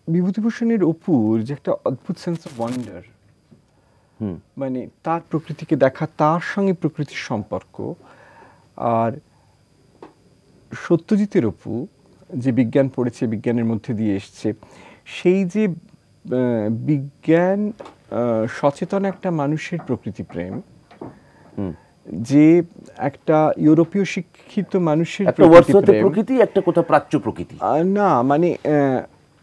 বিভূতিভূষণের অপুর যে একটা অদ্ভুত সেন্স অফ ওয়ান্ডার, মানে তার প্রকৃতিকে দেখা, তার সঙ্গে প্রকৃতির সম্পর্ক। আর সত্যজিতের অপু যে বিজ্ঞান পড়েছে, বিজ্ঞানের মধ্যে দিয়ে এসছে, সেই যে বিজ্ঞান সচেতন একটা মানুষের প্রকৃতি প্রেম, যে একটা ইউরোপীয় শিক্ষিত মানুষের প্রকৃতি, একটা কোথাও প্রাচ্য প্রকৃতি না,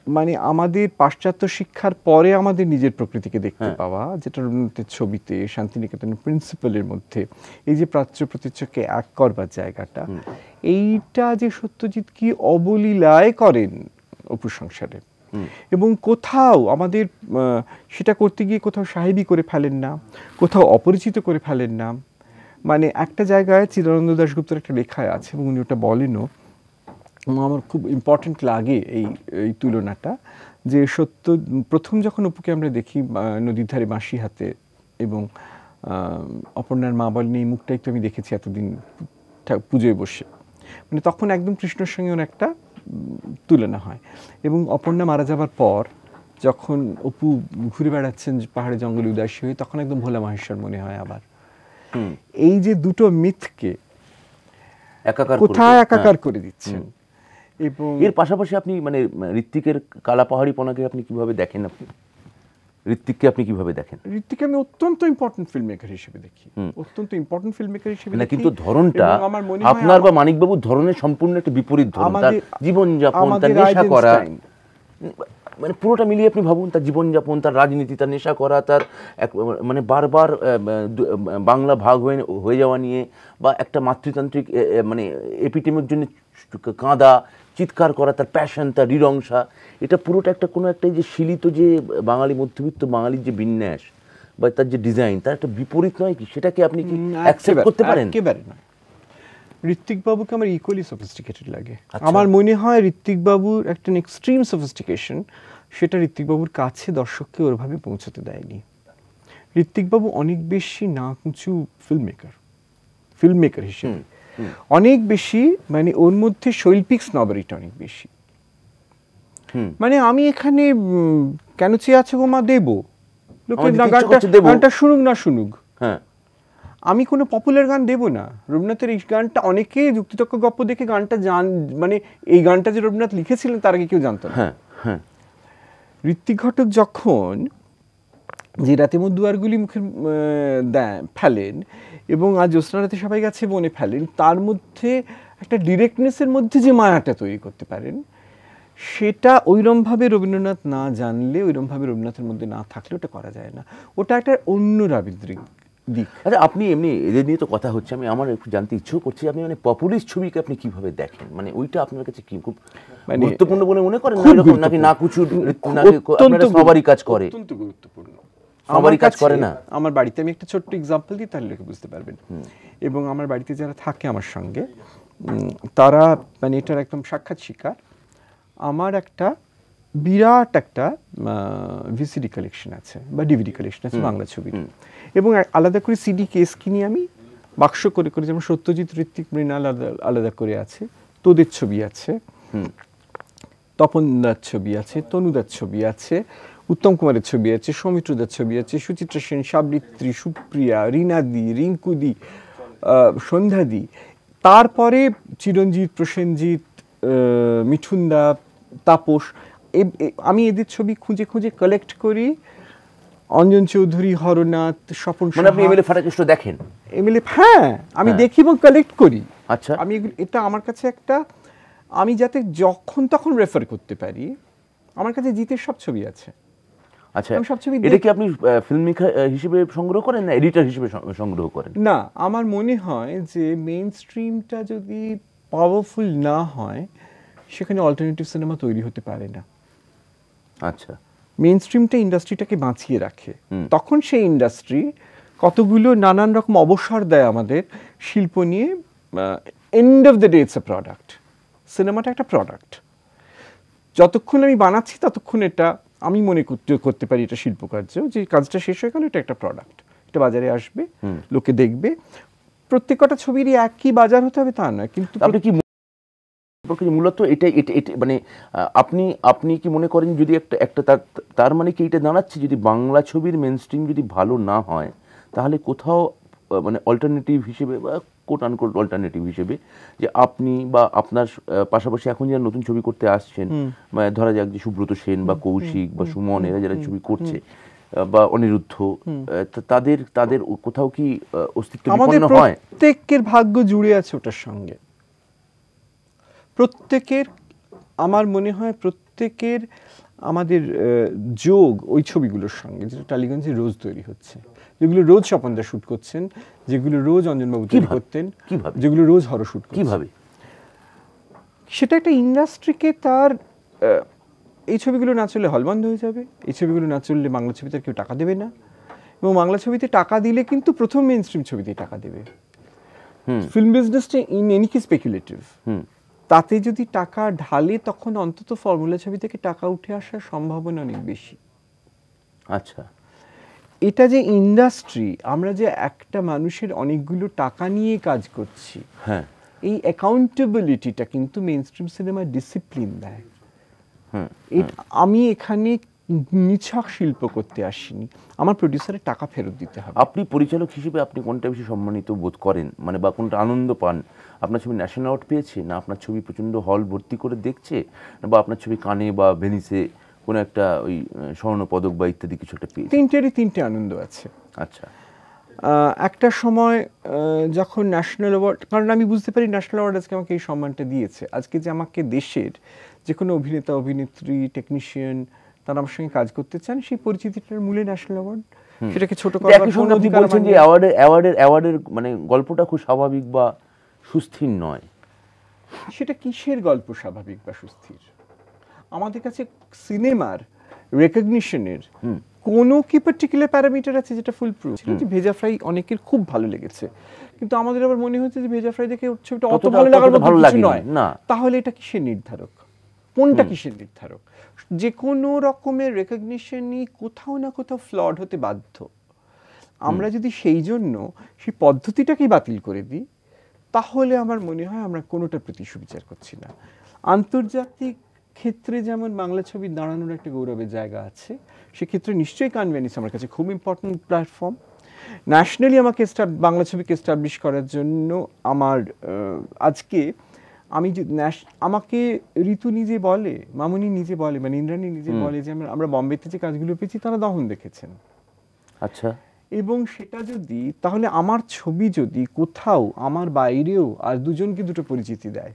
মানে আমাদের পাশ্চাত্য শিক্ষার পরে আমাদের নিজের প্রকৃতিকে দেখতে পাওয়া, যেটা রবীন্দ্রনাথের ছবিতে শান্তিনিকেতনের প্রিন্সিপালের মধ্যে এই যে প্রাচ্য প্রতীচ্যকে এক করবার জায়গাটা, এইটা যে সত্যজিৎ কি অবলীলায় করেন অপুর সংসারে, এবং কোথাও আমাদের সেটা করতে গিয়ে কোথাও সাহেবী করে ফেলেন না, কোথাও অপরিচিত করে ফেলেন না। মানে একটা জায়গায় চিদানন্দ দাশগুপ্তের একটা লেখায় আছে, এবং উনি ওটা বলেনও, আমার খুব ইম্পর্টেন্ট লাগে এই তুলনাটা, যে প্রথম যখন অপুকে আমরা দেখি নদীর ধারে বাঁশি হাতে, এবং অপর্ণার মা বলেন এই মুখটাই তো আমি দেখেছি এতদিন পুজোয় বসে, মানে তখন একদম কৃষ্ণর সঙ্গে ওর একটা তুলনা হয়। এবং অপর্ণা মারা যাবার পর যখন অপু ঘুরে বেড়াচ্ছেন পাহাড়ে জঙ্গলে উদাসী হয়ে, তখন একদম ভোলা মহেশ্বর মনে হয় আবার। এই যে দুটো মিথকে কোথায় একাকার করে দিচ্ছেন। এবং এর পাশাপাশি আপনি মানে ঋত্বিকের কালা পাহাড়িপনাকে আপনি কিভাবে দেখেন? ঋত্বিককে আপনি কিভাবে দেখেন? ঋত্বিককে আমি অত্যন্ত ইম্পর্টেন্ট ফিল্ম মেকার হিসেবে দেখি, অত্যন্ত ইম্পর্টেন্ট ফিল্ম মেকার হিসেবে দেখি। কিন্তু ধরনটা আপনার বা মানিকবাবুর ধরনের সম্পূর্ণ একটা বিপরীত ধরন। তার জীবনযাপন, তার নেশা করা, মানে পুরোটা মিলিয়ে আপনি ভাবুন, তার জীবনযাপন, তার রাজনীতি, তার নেশা করা, তার মানে বারবার বাংলা ভাগ হয়ে যাওয়া নিয়ে, বা একটা মাতৃতান্ত্রিক মানে এপিটেমের জন্য কাঁদা, চিৎকার করা, তার প্যাশন, তার হৃদয়ংসা, এটা পুরোটা একটা কোনো একটা যে শিলিত যে বাঙালি মধ্যবিত্ত বাঙালির যে বিন্যাস বা তার যে ডিজাইন, তার একটা বিপরীত নয় কি? সেটাকে আপনি কি অ্যাকসেপ্ট করতে পারেন? একেবারে না। ঋত্বিক বাবুকে আমার ইকুয়ালি সফিস্টিকেটেড লাগে। আমার মনে হয় ঋত্বিক বাবুর একটা এক্সট্রিম সফিস্টিকেশন, সেটা ঋত্বিক বাবুর কাছে দর্শককে ওরভাবে পৌঁছাতে দেয়নি। ঋত্বিক বাবু অনেক বেশি নাকুচু ফিল্ম মেকার হিসেবে, অনেক বেশি, মানে ওর মধ্যে শৈল্পিক স্নবারিটা অনেক বেশি। মানে আমি এখানে কেন চেয়ে আছে গো মা দেব, লোকের গানটা শুনুক না শুনুক, আমি কোনো পপুলার গান দেব না। রবীন্দ্রনাথের এই গানটা অনেকে যুক্তিতক্ক গপ্প দেখে গানটা মানে এই গানটা যে রবীন্দ্রনাথ লিখেছিলেন তার আগে কেউ জানতো না। ঋত্বিক ঘটক যখন যে রাতে মধুয়ারগুলি মুখে ফেলেন এবং আজ জ্যোৎস্না রাতে সবাই গাছে বনে ফেলেন, তার মধ্যে একটা ডিরেক্টনেসের মধ্যে যে মায়াটা তৈরি করতে পারেন, সেটা ওইরমভাবে রবীন্দ্রনাথ না জানলে, ওইরমভাবে রবীন্দ্রনাথের মধ্যে না থাকলে ওটা করা যায় না। ওটা একটা অন্য রাবীন্দ্রিক দিক। আচ্ছা, আপনি এমনি এদের নিয়ে তো কথা হচ্ছে, আমার একটু জানতে ইচ্ছেও করছি, আপনি মানে পপুলিস্ট ছবিকে আপনি কিভাবে দেখেন? মানে ওইটা আপনার কাছে কি খুব গুরুত্বপূর্ণ বলে মনে করেন, নাকি নাকুচুর, নাকি আপনারা সবারই কাজ করে? অত্যন্ত গুরুত্বপূর্ণ। সবারই কাজ করে না। আমার বাড়িতে আমি একটা ছোট্ট এক্সাম্পল দিই, তাহলে বুঝতে পারবেন। এবং আমার বাড়িতে যারা থাকে আমার সঙ্গে, তারা মানে এটার একদম সাক্ষাৎ শিকার। আমার একটা বিরাট একটা ভিসিডি কালেকশন আছে বা ডিভিডি কালেকশন আছে বাংলা ছবির, এবং আলাদা করে সিডি কেস কিনি আমি বাক্স করে করে, যেমন সত্যজিৎ, ঋত্বিক, মৃণাল আলাদা আলাদা করে আছে, তোদের ছবি আছে, তপনদার ছবি আছে, তনুদার ছবি আছে, উত্তম কুমারের ছবি আছে, সৌমিত্রদার ছবি আছে, সুচিত্রা সেন, সাবিত্রী, সুপ্রিয়া, রীনাদি, রিঙ্কুদি, সন্ধ্যাদি, তারপরে চিরঞ্জিত, প্রসেনজিৎ, মিঠুনদা, তাপস। আমি এদের ছবি খুঁজে খুঁজে কালেক্ট করি। অঞ্জন চৌধুরী, হরনাথ, স্বপন, মানে আপনি এমএলএ ফারাকেষ্ট দেখেন? এমএলএ, হ্যাঁ, আমি দেখি এবং কালেক্ট করি। আচ্ছা, আমি এটা আমার কাছে একটা, আমি যাতে যখন তখন রেফার করতে পারি। আমার কাছে জিতের সব ছবি আছে। আচ্ছা, এটা কি আপনি ফিল্ম মেকার হিসেবে সংগ্রহ করেন না এডিটর হিসেবে সংগ্রহ করেন? না, আমার মনে হয় যে মেইন স্ট্রিমটা যদি পাওয়ারফুল না হয় সেখানে অল্টারনেটিভ সিনেমা তৈরি হতে পারে না। আচ্ছা, মেইন স্ট্রিমটা ইন্ডাস্ট্রিটাকে বাঁচিয়ে রাখে। তখন সেই ইন্ডাস্ট্রি কতগুলো নানান রকম অবসর দেয় আমাদের শিল্প নিয়ে। End of the day it's a product. সিনেমাটা একটা প্রোডাক্ট। যতক্ষণ আমি বানাচ্ছি ততক্ষণ এটা আমি মনে করতে পারি এটা শিল্পকার্য, যে কাজটা শেষ হয়ে গেল এটা একটা প্রোডাক্ট, এটা বাজারে আসবে, লোকে দেখবে। প্রত্যেকটা ছবিরই একই বাজার হতে হবে তা নয়, কিন্তু আপনি কি মূলত এটা মানে আপনি কি মনে করেন যদি একটা তার মানে কি এটা দাঁড়াচ্ছে যদি বাংলা ছবির মেইন স্ট্রিম যদি ভালো না হয় তাহলে কোথাও মানে অল্টারনেটিভ হিসেবে বা কোট আনকোট অল্টারনেটিভ হিসেবে যে আপনি বা আপনার পাশাপাশি এখন যারা নতুন ছবি করতে আসছেন, মানে ধরা যাক যে সুব্রত সেন বা কৌশিক বা সুমন, এরা যারা ছবি করছে বা অনিরুদ্ধ, তাদের কোথাও কি অস্তিত্ব বিপন্ন হয়? প্রত্যেকের ভাগ্য জুড়ে আছে ওটার সঙ্গে। প্রত্যেকের, আমার মনে হয় প্রত্যেকের আমাদের যোগ ওই ছবিগুলোর সঙ্গে, যেটা টালিগঞ্জে রোজ তৈরি হচ্ছে, যেগুলো রোজ স্বপনদা শুট করছেন, যেগুলো রোজ অঞ্জনবাবু তৈরি করতেন, যেগুলো রোজ হর শুট করছেন। কিভাবে সেটা একটা ইন্ডাস্ট্রিকে তার, এই ছবিগুলো না চললে হল বন্ধ হয়ে যাবে, এই ছবিগুলো না চললে বাংলা ছবিতে কেউ টাকা দেবে না, এবং বাংলা ছবিতে টাকা দিলে কিন্তু প্রথম মেইন স্ট্রিম ছবিতেই টাকা দেবে। ফিল্ম বিজনেসটা ইন এনি কেস স্পেকুলেটিভ। তাতে যদি টাকা ঢালে তখন অন্তত ফর্মুলা ছবি থেকে টাকা উঠে আসার সম্ভাবনা অনেক বেশি। আচ্ছা, এটা যে ইন্ডাস্ট্রি, আমরা যে একটা মানুষের অনেকগুলো টাকা নিয়ে কাজ করছি, হ্যাঁ, এই অ্যাকাউন্টেবিলিটিটা কিন্তু মেইন স্ট্রিম সিনেমার ডিসিপ্লিন দেয়। আমি এখানে নিছক শিল্প করতে আসিনি, আমার প্রডিউসারের টাকা ফেরত দিতে হবে। আপনি পরিচালক হিসেবে আপনি কোনটা বেশি সম্মানিত বোধ করেন, মানে বা কোনটা আনন্দ পান? আপনার ছবি ন্যাশনাল অ্যাওয়ার্ড পেয়েছে, না আপনার ছবি প্রচণ্ড হল ভর্তি করে দেখছে, বা আপনার ছবি কানে বা ভেনিসে কোনো একটা ওই স্বর্ণপদক বা ইত্যাদি কিছু একটা পেয়েছে? তিনটে আনন্দ আছে। আচ্ছা, একটা সময় যখন ন্যাশনাল অ্যাওয়ার্ড, কারণ আমি বুঝতে পারি ন্যাশনাল অ্যাওয়ার্ড আজকে আমাকে এই সম্মানটা দিয়েছে, আজকে যে আমাকে দেশের যে কোনো অভিনেতা, অভিনেত্রী, টেকনিশিয়ান তারা আমার সঙ্গে কাজ করতে চান, সেই পরিচিতিটার মূলে ন্যাশনাল অ্যাওয়ার্ড। সেটাকে ছোট করার কোনো অধিকার বলছেন যে অ্যাওয়ার্ডের মানে গল্পটা খুব স্বাভাবিক বা সুস্থির নয়। সেটা কিসের গল্প স্বাভাবিক বা সুস্থির? আমাদের কাছে সিনেমার রেকগনিশনের কোনো কি পার্টিকুলার প্যারামিটার আছে যেটা ফুল প্রুফ? যে ভেজা ফ্রাই অনেকের খুব ভালো লেগেছে, কিন্তু আমাদের আবার মনে হচ্ছে যে ভেজা ফ্রাই দেখে ছবিটা অত ভালো লাগার মতো কিছু নয়। তাহলে এটা কিসের নির্ধারক? কোনটা কিসের নির্ধারক? যে কোনো রকমের রেকগনিশনই কোথাও না কোথাও ফ্লড হতে বাধ্য। আমরা যদি সেই জন্য সেই পদ্ধতিটাকেই বাতিল করে দিই, তাহলে আমার মনে হয় আমরা কোনোটার প্রতি সুবিচার করছি না। আন্তর্জাতিক ক্ষেত্রে যেমন বাংলা ছবি দাঁড়ানোর একটা গৌরবের জায়গা আছে, সেক্ষেত্রে নিশ্চয়ই কান ভেনিস আমার কাছে খুব ইম্পর্টেন্ট প্ল্যাটফর্ম। ন্যাশনালি আমাকে বাংলা ছবিকে এস্টাবলিশ করার জন্য আমার আজকে আমি যে আমাকে ঋতু নিজে বলে, মামুনি নিজে বলে, মানে ইন্দ্রাণী নিজে বলে যে আমরা বম্বেতে যে কাজগুলো পেয়েছি তারা দহন দেখেছেন। আচ্ছা, এবং সেটা যদি, তাহলে আমার ছবি যদি কোথাও আমার বাইরেও আর দুজনকে দুটো পরিচিতি দেয়,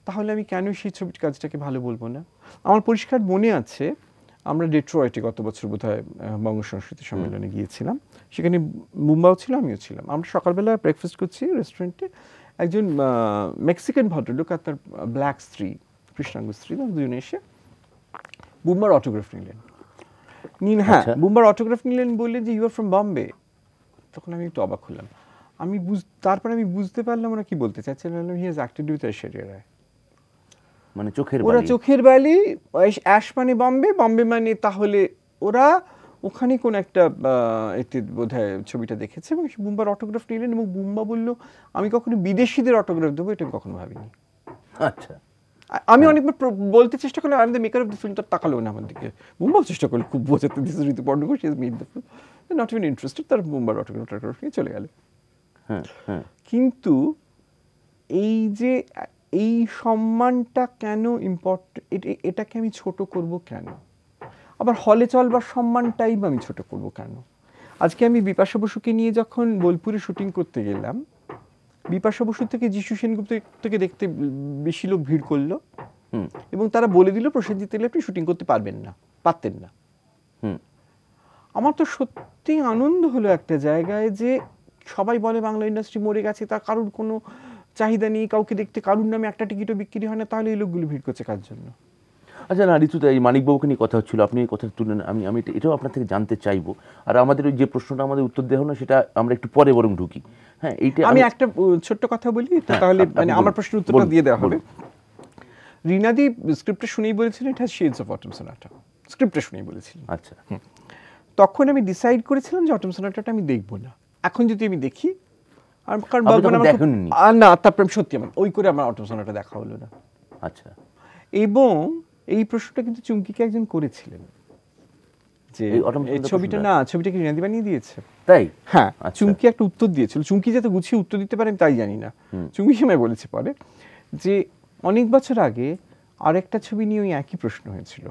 তাহলে আমি কেন সেই ছবির কাজটাকে ভালো বলবো না? আমার পরিষ্কার মনে আছে, আমরা ডেট্রয়েটে গত বছর বোধহয় বঙ্গ সংস্কৃতি সম্মেলনে গিয়েছিলাম, সেখানে বুম্বাও ছিল, আমিও ছিলাম। আমরা সকালবেলা ব্রেকফাস্ট করছি রেস্টুরেন্টে, একজন মেক্সিকান ভদ্রলোক আর তার ব্ল্যাক স্ত্রী, কৃষ্ণাঙ্গ স্ত্রী, দুজনে এসে বুম্বার অটোগ্রাফ নিলেন। হ্যাঁ, বুম্বার অটোগ্রাফ নিলেন, বললেন যে ইউ আর ফ্রম বম্বে। তখন আমি একটু অবাক হলাম। তারপরে আমি বুঝতে পারলাম ওরা কি বলতে চাচ্ছিলেন। He has acted with Aishwarya Rai, মানে চোখের ওরা বালি। চোখের বালি, অ্যাশ মানে বম্বে, বম্বে মানে তাহলে ওরা ওখানে কোন একটা এতে বোধহয় ছবিটা দেখেছে এবং বুম্বার অটোগ্রাফ নিলেন এবং বুম্বা বলল আমি কখনো বিদেশিদের অটোগ্রাফ দেবো, এটা আমি কখনো ভাবিনি। আচ্ছা, আমি অনেকবার বলতে চেষ্টা করলাম আমি the maker of the film, তার তাকালো না আমার দিকে। বুম্বাও চেষ্টা করলো খুব বোঝাতে, this is Rituparno Ghosh, he has made the film, not even interested, তার বুম্বার অটোগ্রাফ নিয়ে চলে গেল। হ্যাঁ হ্যাঁ। কিন্তু এই যে এই সম্মানটা কেন ইম্পর্টেন্ট, এটাকে আমি ছোট করব কেন? আবার হলে চলবার সম্মানটাই বা আমি ছোট করব কেন? আজকে আমি বিপাশা বসুকে নিয়ে যখন বোলপুরে শুটিং করতে গেলাম, বিপাশা বসু থেকে যিশু সেনগুপ্ত থেকে দেখতে বেশি লোক ভিড় করলো এবং তারা বলে দিল প্রসেনজিৎ এলে আপনি শুটিং করতে পারতেন না। আমার তো সত্যি আনন্দ হলো একটা জায়গায় যে সবাই বলে বাংলা ইন্ডাস্ট্রি মরে গেছে, তার কারোর কোনো চাহিদা নেই, কাউকে দেখতে কারুর নামে একটা টিকিটও বিক্রি হয় না, তাহলে এই লোকগুলো ভিড় করছে কার জন্য? আচ্ছা না ঋতুদা, এই মানিকবাবুকে নিয়ে কথা হচ্ছিল, আপনি এই কথা তুলেন, আমি এটাও আপনার থেকে জানতে চাইবো। আর আমাদের ওই যে প্রশ্নটা আমাদের উত্তর দেওয়া না, সেটা আমরা একটু পরে বরং ঢুকি। হ্যাঁ, এইটা আমি একটা ছোট্ট কথা বলি তো, তাহলে মানে আমার প্রশ্নের উত্তরটা দিয়ে দেওয়া হবে। রিনাদি স্ক্রিপ্টটা শুনেই বলেছিলেন এটা শেডস অফ অটম সোনাটা, স্ক্রিপ্টটা শুনেই বলেছিলেন। আচ্ছা, তখন আমি ডিসাইড করেছিলাম যে অটম সোনাটাটা আমি দেখবো না। এখন যদি আমি দেখি, আর কারণ না, তারপরে সত্যি আমার ওই করে আমার অটম সোনাটা দেখা হলো না। আচ্ছা। এবং এই প্রশ্নটা কিন্তু চুমকিকে একজন করেছিলেন যে এই ছবিটা না, ছবিটা কি রিনাদি বানিয়ে দিয়েছে, তাই? হ্যাঁ, চুমকি একটা উত্তর দিয়েছিল। চুমকি যাতে গুছিয়ে উত্তর দিতে পারে আমি তাই জানি না, চুমকি আমায় বলেছে পরে যে অনেক বছর আগে আরেকটা ছবি নিয়ে ওই একই প্রশ্ন হয়েছিল,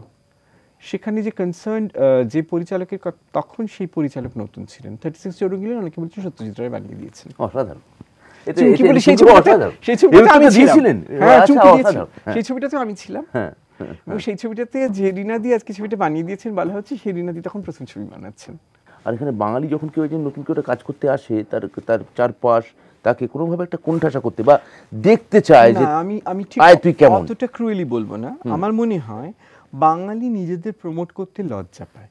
সেখানে যে কনসার্ন যে পরিচালকের তখন সেই পরিচালক নতুন ছিলেন, 36 চৌরঙ্গিলে, অনেকে বলছেন সত্যজিৎ রায় বানিয়ে দিয়েছেন। অসাধারণ। সেই ছবিটাতে আমি ছিলাম এবং সেই ছবিটাতে যে রিনাদি আজকে ছবিটা বানিয়ে দিয়েছেন বলা হচ্ছে সেই রিনাদি তখন প্রথম ছবি বানাচ্ছেন। আর এখানে বাঙালি যখন কেউ একজন নতুন করে কাজ করতে আসে, তার চারপাশ তাকে কোনোভাবে একটা কোণঠাসা করতে বা দেখতে চায় যে আমি ঠিক তুই কেমন, অতটা ক্রুয়েলি বলবো না। আমার মনে হয় বাঙালি নিজেদের প্রমোট করতে লজ্জা পায়,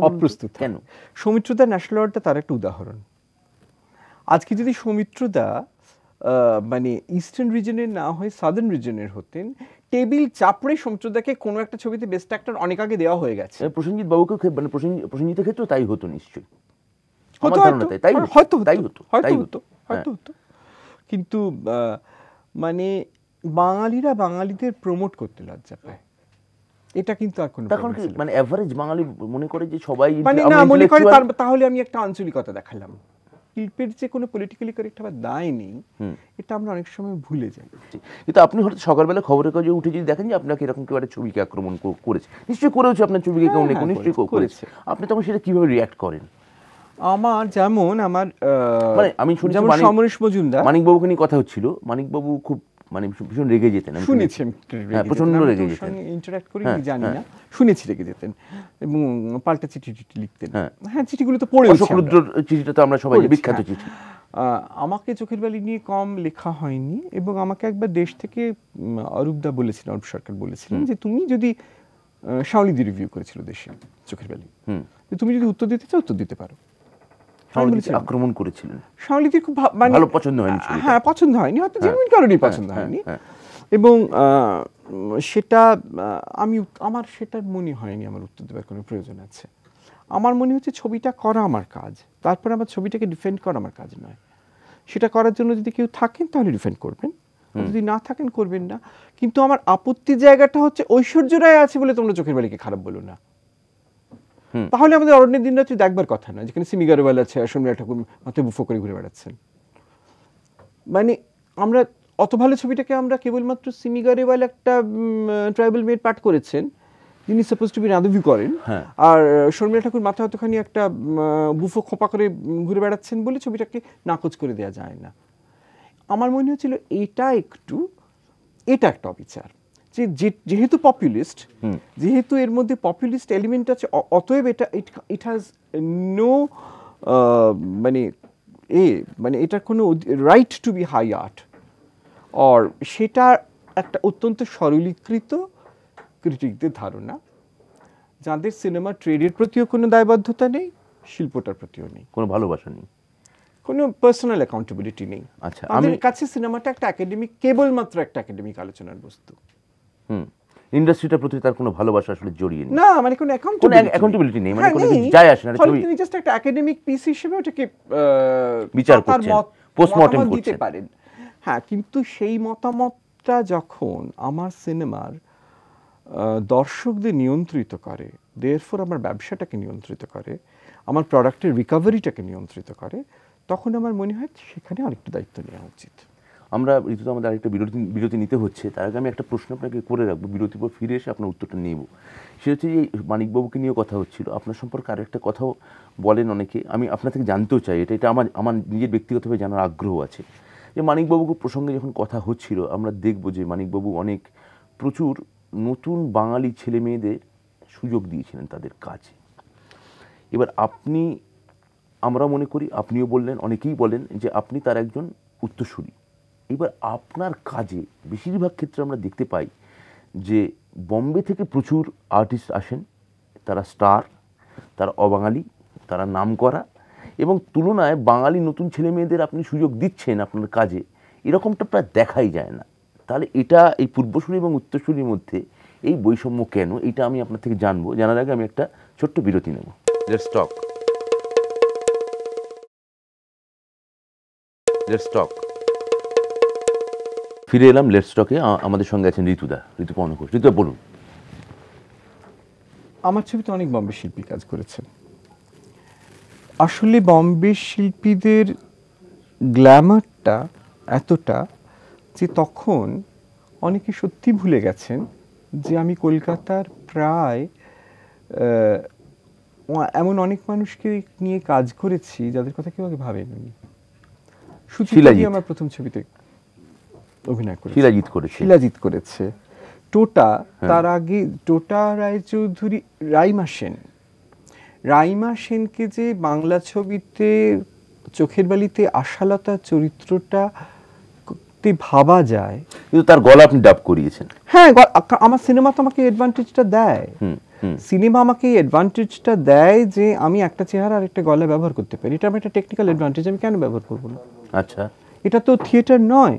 অপ্রস্তুত। কেন? সৌমিত্রদা ন্যাশনাল অ্যাওয়ার্ডটা তার একটা উদাহরণ। আজকে যদি সৌমিত্রদা মানে ইস্টার্ন রিজনের না হয়ে সাদার্ন রিজনের হতেন, টেবিল চাপড়ে সৌমিত্রদাকে কোনো একটা ছবিতে বেস্ট অ্যাক্টর অনেক আগে দেওয়া হয়ে গেছে। প্রসেনজিৎ বাবুকে মানে প্রসেনজিতের ক্ষেত্রেও তাই হতো নিশ্চয়ই, হয়তো। কিন্তু মানে বাঙালিরা বাঙালিদের প্রমোট করতে লজ্জা পায়, এটা কিন্তু আর কোনো মানে এভারেজ বাঙালি মনে করে যে সবাই মানে না মনে করে, তাহলে আমি একটা আঞ্চলিকতা দেখালাম। শিল্পের যে কোনো পলিটিক্যালি কারেক্ট হবার দায় নেই, এটা আমরা অনেক সময় ভুলে যাই। কিন্তু আপনি হয়তো সকালবেলা খবরের কাগজে উঠে যদি দেখেন যে আপনাকে এরকম কেউ একটা ছবিকে আক্রমণ করেছে, নিশ্চয়ই করেছে, আপনার ছবিকে কেউ নিশ্চয়ই করেছে, আপনি তখন সেটা কিভাবে রিঅ্যাক্ট করেন? আমার যেমন মানে আমি শুনেছি সমরেশ মজুমদার, মানিকবাবুকে নিয়ে কথা হচ্ছিল, মানিকবাবু খুব মানে ভীষণ রেগে যেতেন, শুনেছি, প্রচন্ড রেগে যেতেন, ইন্টারঅ্যাক্ট করি জানি না, শুনেছি রেগে যেতেন এবং পাল্টা চিঠি লিখতেন। হ্যাঁ, চিঠিগুলো তো পড়েছি, চিঠিটা তো আমরা সবাই বিখ্যাত চিঠি। আমাকে চোখের বালি নিয়ে কম লেখা হয়নি এবং আমাকে একবার দেশ থেকে অরূপদা বলেছিলেন, অরূপ সরকার বলেছিলেন যে তুমি যদি শাওলিদি রিভিউ করেছিল দেশে চোখের বালি, তুমি যদি উত্তর দিতে চাও উত্তর দিতে পারো। আক্রমণ করেছিলেন, শাওলিদির খুব ভালো পছন্দ হয়নি, হ্যাঁ পছন্দ হয়নি, হয়তো জেনুইন কারণেই পছন্দ হয়নি, এবং সেটা আমার সেটার মনে হয়নি আমার উত্তর দেওয়ার কোনো প্রয়োজন আছে। আমার মনে হচ্ছে ছবিটা করা আমার কাজ, তারপর আমার ছবিটাকে ডিফেন্ড করা আমার কাজ নয়। সেটা করার জন্য যদি কেউ থাকেন তাহলে ডিফেন্ড করবেন, যদি না থাকেন করবেন না। কিন্তু আমার আপত্তির জায়গাটা হচ্ছে ঐশ্বর্য রায় আছে বলে তোমরা চোখের বালিকে খারাপ বলো না, তাহলে আমাদের অরণ্যের দিন রাত্রি দেখবার কথা না, যেখানে সিমি গারোয়াল আছে, শর্মিলা ঠাকুর মাথায় বুফো করে ঘুরে বেড়াচ্ছেন। মানে আমরা অত ভালো ছবিটাকে আমরা কেবলমাত্র সিমি গারোয়াল একটা ট্রাইবাল মেড পাঠ করেছেন যিনি সাপোজ টু বি রাঁধুবি করেন, আর শর্মিলা ঠাকুর মাথা অতখানি একটা বুফো খোপা করে ঘুরে বেড়াচ্ছেন বলে ছবিটাকে নাকচ করে দেওয়া যায় না। আমার মনে হচ্ছিল এটা একটা অবিচার, যেহেতু পপুলিস্ট, যেহেতু এর মধ্যে পপুলিস্ট এলিমেন্ট আছে, অতএব এটা ইট হ্যাজ নো মানে এটার কোনো right to be high art, আর সেটা একটা অত্যন্ত সরলীকৃত ক্রিটিকদের ধারণা, যাদের সিনেমা ট্রেডের প্রতিও কোনো দায়বদ্ধতা নেই, শিল্পটার প্রতিও নেই, কোনো ভালোবাসা নেই। কোনো পার্সোনাল অ্যাকাউন্টেবিলিটি নেই। আচ্ছা, আমাদের কাছে সিনেমাটা একটা একাডেমিক, কেবলমাত্র একটা একাডেমিক আলোচনার বস্তু। ইন্ডাস্ট্রিটার প্রতি তার কোনো ভালোবাসা আসলে জড়িয়ে নেই, না মানে কোনো অ্যাকাউন্টেবিলিটি নেই, মানে কোনো কিছু যায় আসে না, ছবি তিনি জাস্ট একটা একাডেমিক পিস হিসেবে ওটাকে বিচার করছেন, পোস্টমর্টেম করছেন। দিতে পারেন। হ্যাঁ, কিন্তু সেই মতামতটা যখন আমার সিনেমার দর্শকদের নিয়ন্ত্রিত করে, দেয়ারফর আমার ব্যবসাটাকে নিয়ন্ত্রিত করে, আমার প্রোডাক্টের রিকভারিটাকে নিয়ন্ত্রিত করে, তখন আমার মনে হয় সেখানে আরেকটু দায়িত্ব নেওয়া উচিত। আমরা ঋতুতে আমাদের আরেকটা বিরতি নিতে হচ্ছে, তার আগে আমি একটা প্রশ্ন আপনাকে করে রাখবো, বিরতির পর ফিরে এসে আপনার উত্তরটা নেব। সেটা হচ্ছে যে মানিকবাবুকে নিয়েও কথা হচ্ছিল, আপনার সম্পর্কে আরেকটা কথাও বলেন অনেকে, আমি আপনার থেকে জানতেও চাই, এটা আমার নিজের ব্যক্তিগতভাবে জানার আগ্রহ আছে, যে মানিকবাবুকে প্রসঙ্গে যখন কথা হচ্ছিল, আমরা দেখব যে মানিকবাবু প্রচুর নতুন বাঙালি ছেলে মেয়েদের সুযোগ দিয়েছিলেন তাদের কাজে। এবার আমরা মনে করি, আপনিও বললেন, অনেকেই বলেন যে আপনি তার একজন উত্তরসূরি। এবার আপনার কাজে বেশিরভাগ ক্ষেত্রে আমরা দেখতে পাই যে বম্বে থেকে প্রচুর আর্টিস্ট আসেন, তারা স্টার, তারা অবাঙালি, তারা নামকরা, এবং তুলনায় বাঙালি নতুন ছেলে মেয়েদের আপনি সুযোগ দিচ্ছেন আপনার কাজে, এরকমটা প্রায় দেখাই যায় না। তাহলে এটা এই পূর্বসূরি এবং উত্তরসূরির মধ্যে এই বৈষম্য কেন, এটা আমি আপনার থেকে জানবো। জানার আগে আমি একটা ছোট্ট বিরতি নেব। Let's talk. ফিরে এলাম লেটস টকে। আমাদের সঙ্গে আছেন ঋতুপর্ণ ঘোষ। ঋতুদা, বলুন। আমার ছবিতে অনেক বম্বে শিল্পী কাজ করেছেন। আসলে বম্বে শিল্পীদের গ্ল্যামারটা এতটা যে তখন অনেকে সত্যি ভুলে গেছেন যে আমি কলকাতার প্রায় এমন অনেক মানুষকে নিয়ে কাজ করেছি যাদের কথা কেউ আগে ভাবেনি। সুচিত্রা আমার প্রথম ছবিতে অভিনয় করেছে, শিলাজিৎ করেছে, টোটা, তার আগে টোটা রায়চৌধুরী, রাইমা সেনকে যে বাংলা ছবিতে চোখের বালিতে আশালতা চরিত্রটা ভাবা যায়, কিন্তু তার গলা আপনি ডাব করিয়েছেন। হ্যাঁ, আমার সিনেমা তো আমাকে অ্যাডভান্টেজটা দেয়, সিনেমা আমাকে এই অ্যাডভান্টেজটা দেয় যে আমি একটা চেহারা আর একটা গলা ব্যবহার করতে পারি। এটা আমার একটা টেকনিক্যাল অ্যাডভান্টেজ, আমি কেন ব্যবহার করবো না? আচ্ছা, এটা তো থিয়েটার নয়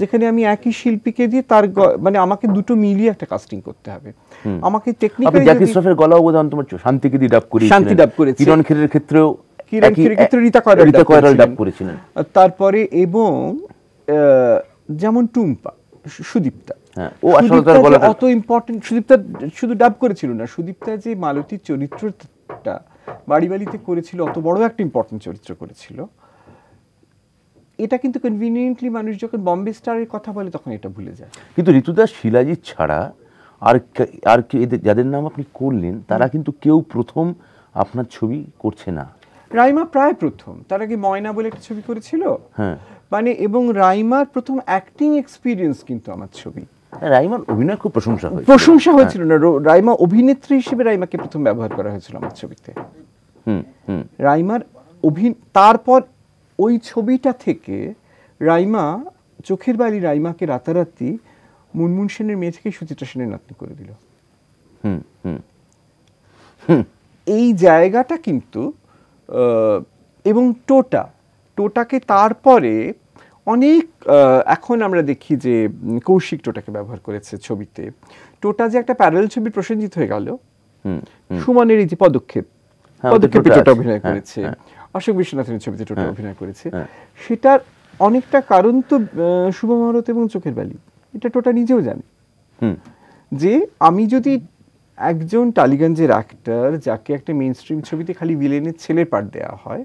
যেখানে আমি একই শিল্পীকে দিয়ে তার মানে আমাকে দুটো মিলিয়ে একটা কাস্টিং করতে হবে। আমাকে টেকনিক্যালি জ্যাকি শ্রফের গলাও বোধহয় তোমার শান্তিকে দিয়ে ডাব করিয়েছিলেন, শান্তি ডাব করেছি, কিরণ খেরের ক্ষেত্রেও রীতা কয়রাল ডাব করেছিলেন। তারপরে এবং যেমন টুম্পা, সুদীপ্তা, অত ইম্পর্টেন্ট, সুদীপ্তা শুধু ডাব করেছিল না, সুদীপ্তা যে মালতীর চরিত্রটা বাড়িতে করেছিল, অত বড় একটা ইম্পর্টেন্ট চরিত্র করেছিল। এটা কিন্তু কনভিনিয়েন্টলি মানুষ যখন বম্বে স্টারের কথা বলে তখন এটা ভুলে যায়। কিন্তু ঋতুদা, শিলাজিৎ ছাড়া আর যাদের নাম আপনি করলেন তারা কিন্তু কেউ প্রথম আপনার ছবি করছে না। রাইমা প্রায় প্রথম, তার আগে ময়না বলে একটা ছবি করেছিল, হ্যাঁ, মানে, এবং রাইমার প্রথম অ্যাক্টিং এক্সপিরিয়েন্স কিন্তু আমার ছবি। রাইমার অভিনয় খুব প্রশংসা হয়েছিল না, রাইমা অভিনেত্রী হিসেবে রাইমাকে প্রথম ব্যবহার করা হয়েছিল আমার ছবিতে। রাইমার তারপর ওই ছবিটা থেকে রাইমা, চোখের বালি রাইমাকে রাতারাতি মুনমুন সেনের মেয়ে থেকে সুচিত্রা সেনের নাতনি করে দিল। এই জায়গাটা কিন্তু, এবং টোটাকে তারপরে অনেক, এখন আমরা দেখি যে কৌশিক টোটাকে ব্যবহার করেছে ছবিতে। টোটা যে একটা প্যারালাল ছবি প্রসেনজিৎ হয়ে গেল, সুমনের এই যে পদক্ষেপে টোটা অভিনয় করেছে, অশোক বিশ্বনাথের ছবিতে টোটা অভিনয় করেছে, সেটার অনেকটা কারণ তো শুভ মহরত এবং চোখের বালি। এটা টোটা নিজেও জানে যে আমি যদি একজন টালিগঞ্জের অ্যাক্টর, যাকে একটা মেইন স্ট্রিম ছবিতে খালি ভিলেনের ছেলের পার্ট দেওয়া হয়,